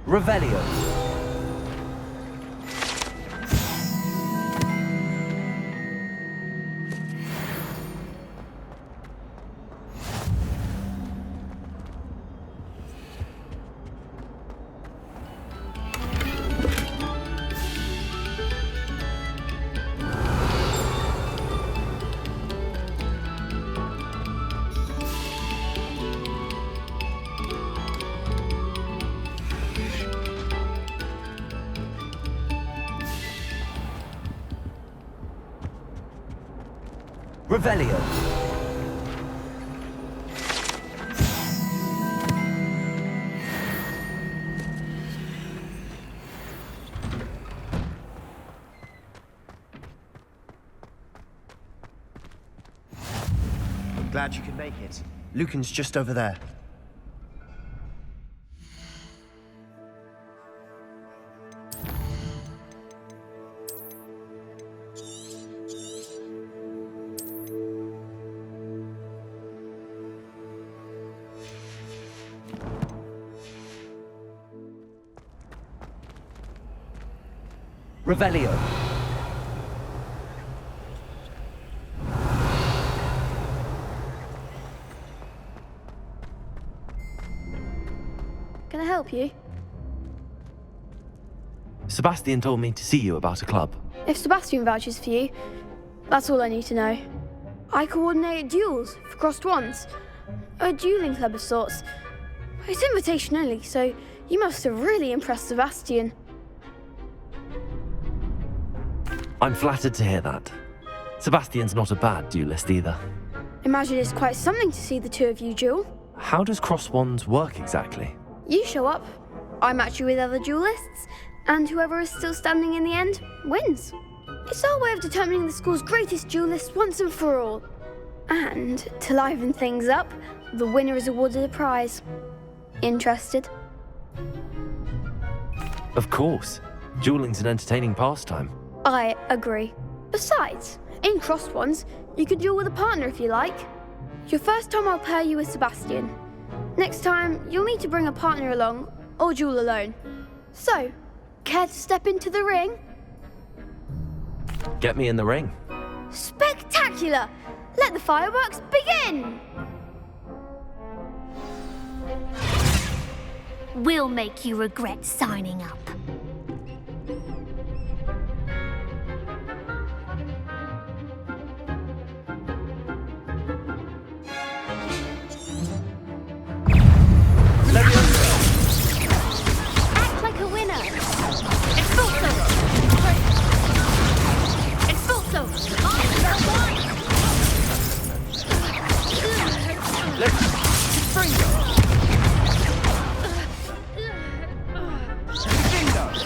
Revelio. Revelio. I'm glad you could make it. Lucan's just over there. Revelio. Can I help you? Sebastian told me to see you about a club. If Sebastian vouches for you, that's all I need to know. I coordinate duels for crossed wands. A dueling club of sorts. It's invitation only, so you must have really impressed Sebastian. I'm flattered to hear that. Sebastian's not a bad duelist either. Imagine it's quite something to see the two of you duel. How does cross wands work exactly? You show up, I match you with other duelists, and whoever is still standing in the end wins. It's our way of determining the school's greatest duelist once and for all. And to liven things up, the winner is awarded a prize. Interested? Of course. Dueling's an entertaining pastime. I agree. Besides, in crossed ones, you could duel with a partner if you like. Your first time I'll pair you with Sebastian. Next time, you'll need to bring a partner along, or duel alone. So, care to step into the ring? Get me in the ring. Spectacular! Let the fireworks begin! We'll make you regret signing up. Act like a winner! Expulso! Expulso! Bingo!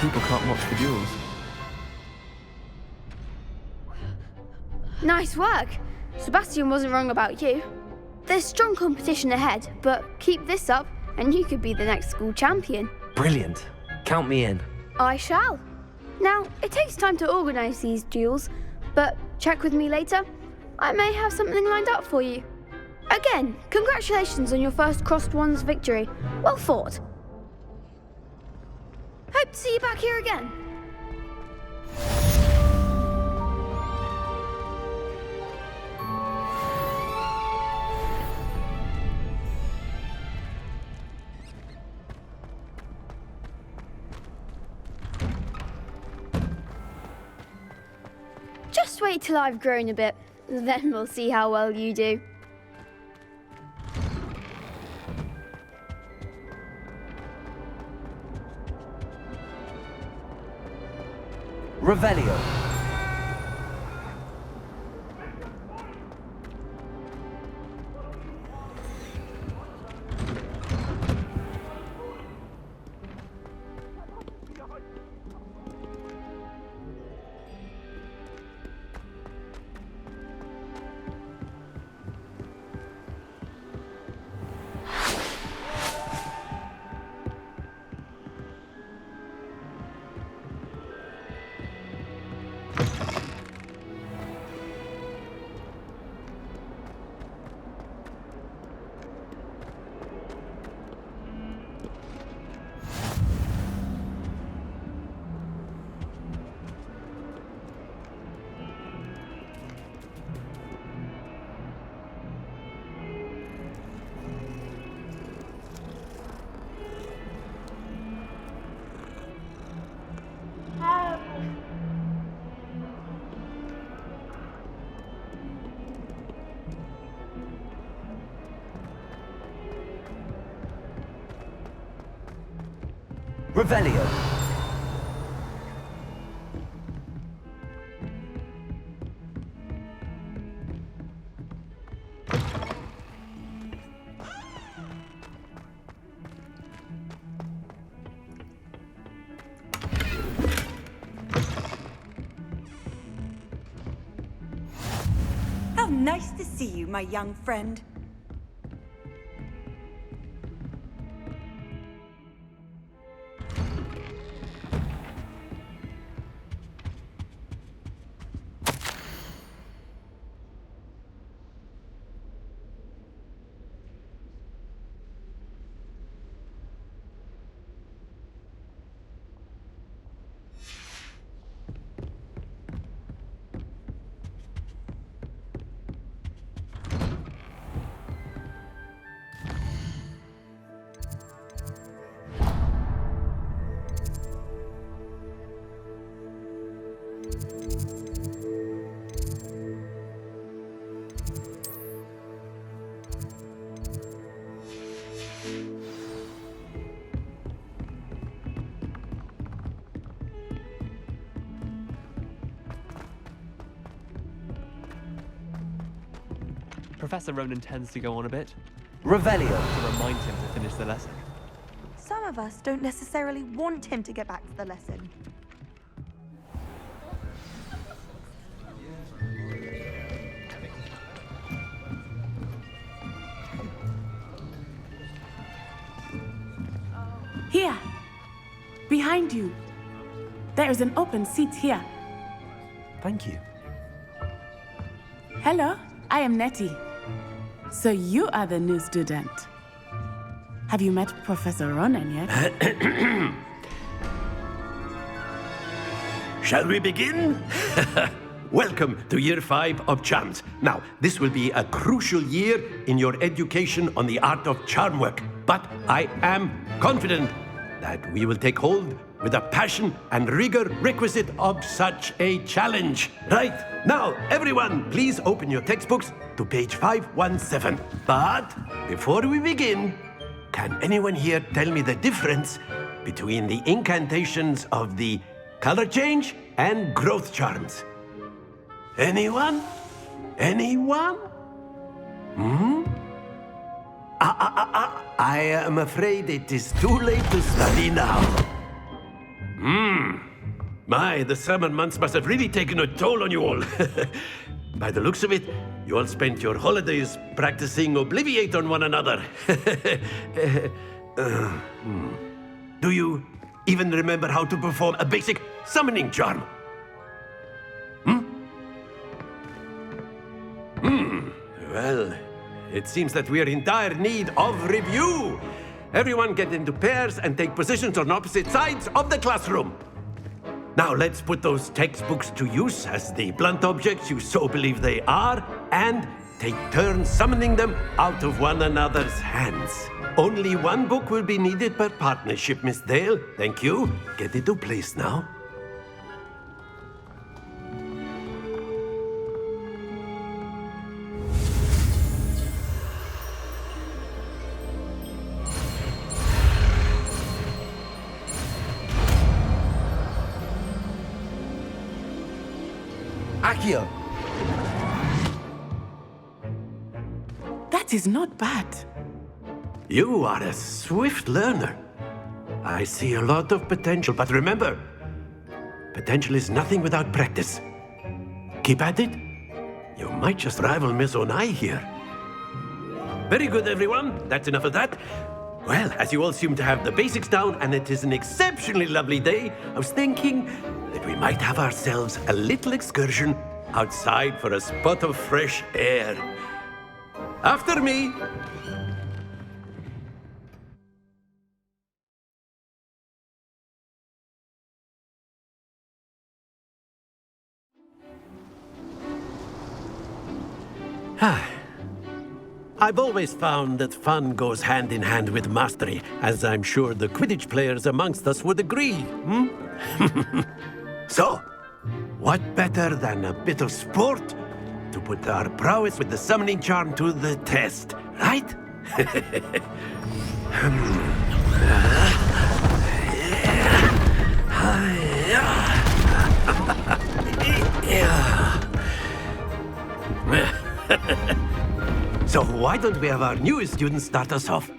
people can't watch the duels. Nice work. Sebastian wasn't wrong about you. There's strong competition ahead, but keep this up and you could be the next school champion. Brilliant. Count me in. I shall. Now, it takes time to organise these duels, but check with me later. I may have something lined up for you. Again, congratulations on your first Crossed Wands victory. Well fought. Hope to see you back here again. Just wait till I've grown a bit, then we'll see how well you do. Revelio. Revelio. How nice to see you, my young friend. Professor Ronan tends to go on a bit. Revelio. To remind him to finish the lesson. Some of us don't necessarily want him to get back to the lesson. Here! Behind you! There is an open seat here. Thank you. Hello, I am Nettie. So you are the new student. Have you met Professor Ronan yet? Shall we begin? Welcome to Year 5 of Charms. Now, this will be a crucial year in your education on the art of charm work, but I am confident that we will take hold with the passion and rigor requisite of such a challenge. Right, now, everyone, please open your textbooks to page 517. But before we begin, can anyone here tell me the difference between the incantations of the color change and growth charms? Anyone? Anyone? I am afraid it is too late to study now. My, the summer months must have really taken a toll on you all. By the looks of it, you all spent your holidays practicing Obliviate on one another. Do you even remember how to perform a basic summoning charm? Well, it seems that we are in dire need of review. Everyone get into pairs and take positions on opposite sides of the classroom. Now let's put those textbooks to use as the blunt objects you so believe they are, and take turns summoning them out of one another's hands. Only one book will be needed per partnership, Miss Dale. Thank you. Get into place now. Accio! That is not bad. You are a swift learner. I see a lot of potential, but remember, potential is nothing without practice. Keep at it. You might just rival Miss Onai here. Very good, everyone. That's enough of that. Well, as you all seem to have the basics down, and it is an exceptionally lovely day, I was thinking that we might have ourselves a little excursion outside for a spot of fresh air. After me. I've always found that fun goes hand in hand with mastery, as I'm sure the Quidditch players amongst us would agree. So, what better than a bit of sport to put our prowess with the summoning charm to the test, right? So why don't we have our newest student start us off?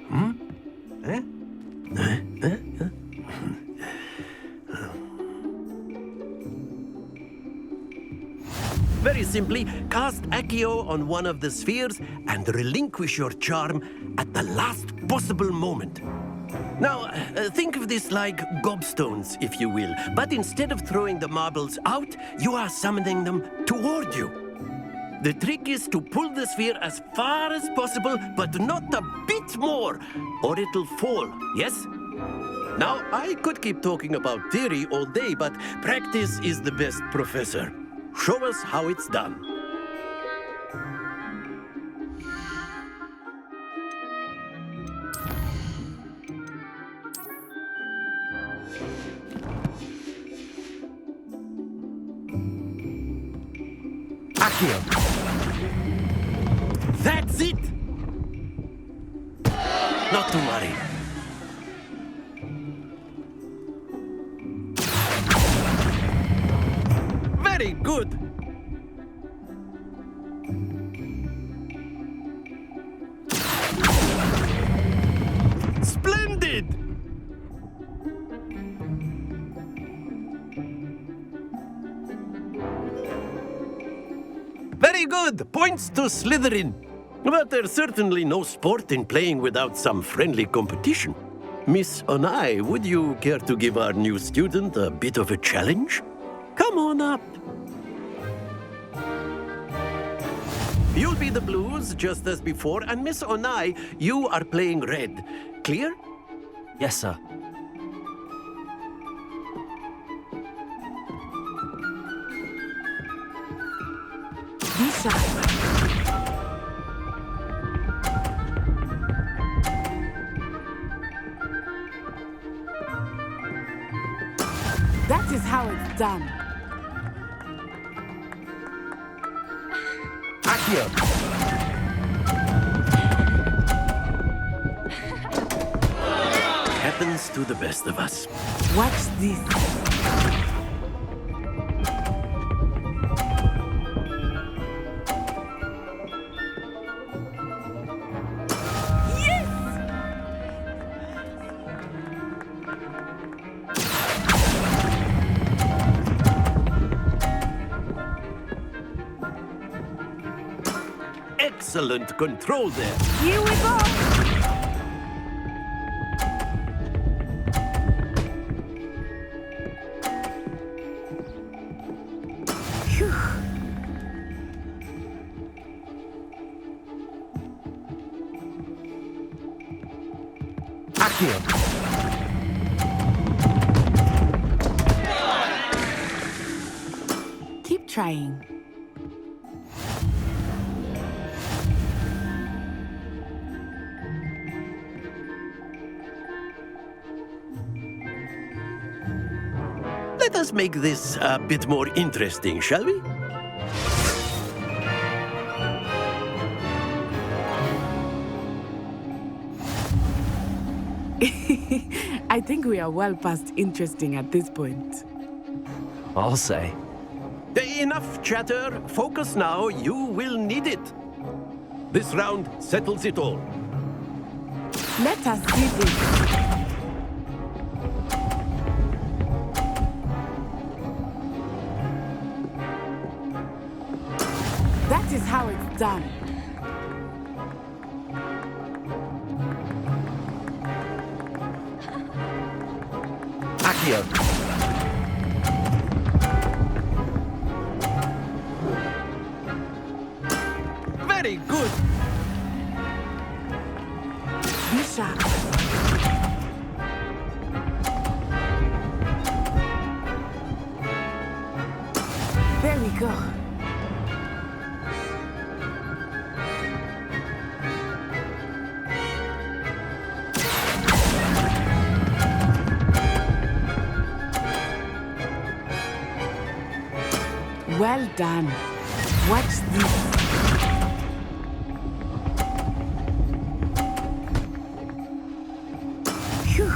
Very simply, cast Accio on one of the spheres and relinquish your charm at the last possible moment. Now, think of this like gobstones, if you will, but instead of throwing the marbles out, you are summoning them toward you. The trick is to pull the sphere as far as possible, but not a bit more, or it'll fall, yes? Now, I could keep talking about theory all day, but practice is the best professor. Show us how it's done. Accio! That's it! Not to worry. Very good! Splendid! Very good! Points to Slytherin. But there's certainly no sport in playing without some friendly competition. Miss Onai, would you care to give our new student a bit of a challenge? Come on up. You'll be the blues, just as before, and Miss Onai, you are playing red. Clear? Yes, sir. This side. That is how it's done. Accio! Happens to the best of us. Watch this. excellent control there. Here we go! Keep trying. Let us make this a bit more interesting, shall we? I think we are well past interesting at this point. I'll say. Enough chatter. Focus now. You will need it. This round settles it all. Let us see this. That is how it's done. Accio. Very good. Be sharp. There we go. Well done. Watch this. Phew.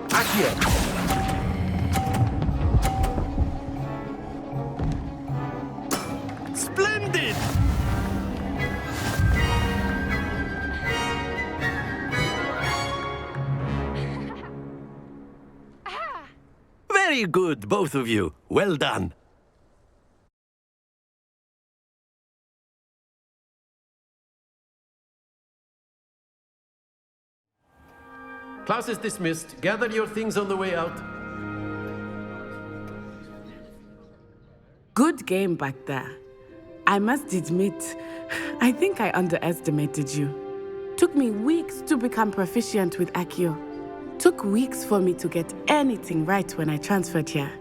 Accio. Splendid. Very good, both of you. Well done. Class is dismissed. Gather your things on the way out. Good game back there. I must admit, I think I underestimated you. Took me weeks to become proficient with Accio. Took weeks for me to get anything right when I transferred here.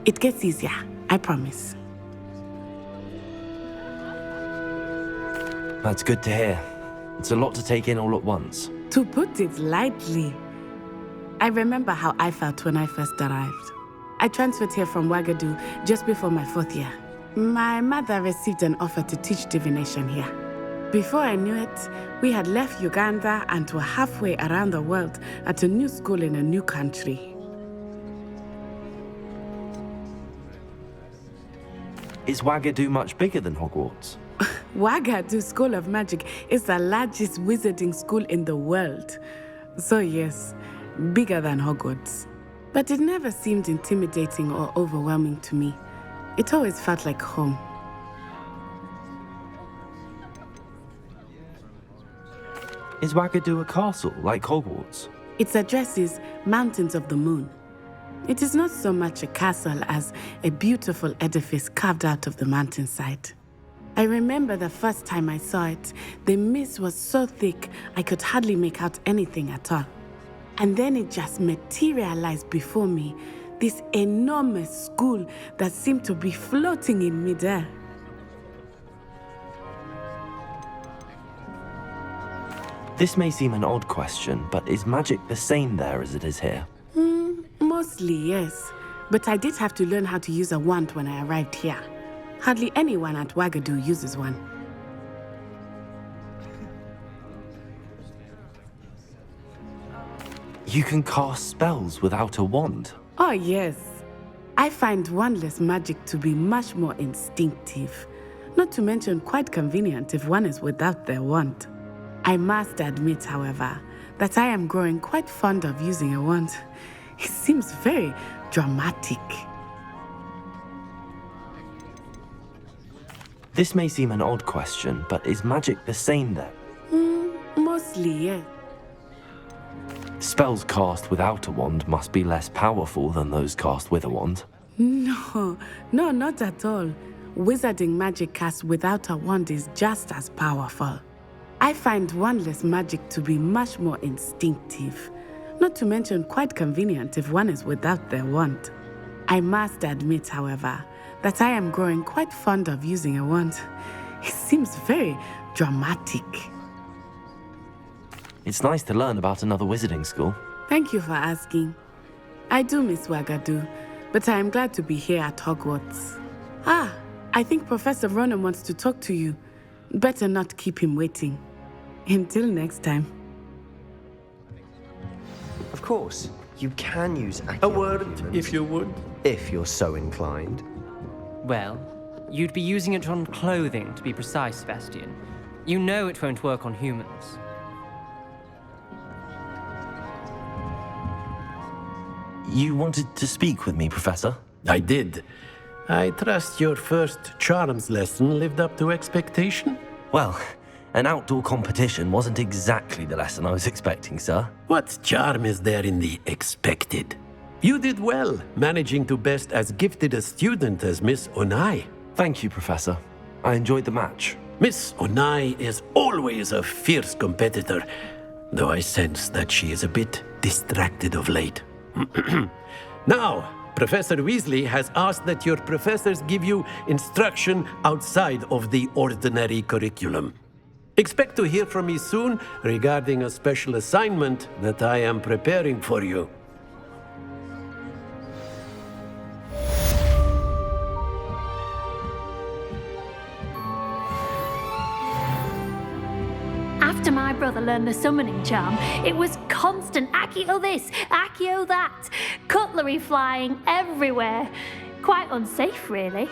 It gets easier, I promise. That's good to hear. It's a lot to take in all at once. To put it lightly, I remember how I felt when I first arrived. I transferred here from Wagadu just before my 4th year. My mother received an offer to teach divination here. Before I knew it, we had left Uganda and were halfway around the world at a new school in a new country. Is Wagadu much bigger than Hogwarts? Wagadu School of Magic is the largest wizarding school in the world. So yes, bigger than Hogwarts. But it never seemed intimidating or overwhelming to me. It always felt like home. Is Wagadu a castle like Hogwarts? Its address is Mountains of the Moon. It is not so much a castle as a beautiful edifice carved out of the mountainside. I remember the first time I saw it, the mist was so thick I could hardly make out anything at all. And then it just materialized before me, this enormous school that seemed to be floating in midair. This may seem an odd question, but is magic the same there as it is here? Mostly, yes. But I did have to learn how to use a wand when I arrived here. Hardly anyone at Wagadu uses one. You can cast spells without a wand? Oh, yes. I find wandless magic to be much more instinctive. Not to mention quite convenient if one is without their wand. I must admit, however, that I am growing quite fond of using a wand. It seems very dramatic. This may seem an odd question, but is magic the same then? Mostly, yeah. Spells cast without a wand must be less powerful than those cast with a wand. No, not at all. Wizarding magic cast without a wand is just as powerful. I find wandless magic to be much more instinctive. Not to mention quite convenient if one is without their wand. I must admit, however, that I am growing quite fond of using a wand. It seems very dramatic. It's nice to learn about another wizarding school. Thank you for asking. I do miss Wagadu, but I am glad to be here at Hogwarts. I think Professor Ronan wants to talk to you. Better not keep him waiting. Until next time. Of course, you can use A word, if you would. If you're so inclined. Well, you'd be using it on clothing, to be precise, Sebastian. You know it won't work on humans. You wanted to speak with me, Professor? I did. I trust your first charms lesson lived up to expectation? Well, an outdoor competition wasn't exactly the lesson I was expecting, sir. What charm is there in the expected? You did well, managing to best as gifted a student as Miss Onai. Thank you, Professor. I enjoyed the match. Miss Onai is always a fierce competitor, though I sense that she is a bit distracted of late. Now, Professor Weasley has asked that your professors give you instruction outside of the ordinary curriculum. Expect to hear from me soon regarding a special assignment that I am preparing for you. After my brother learned the summoning charm, it was constant Accio this, Accio that, cutlery flying everywhere. Quite unsafe, really.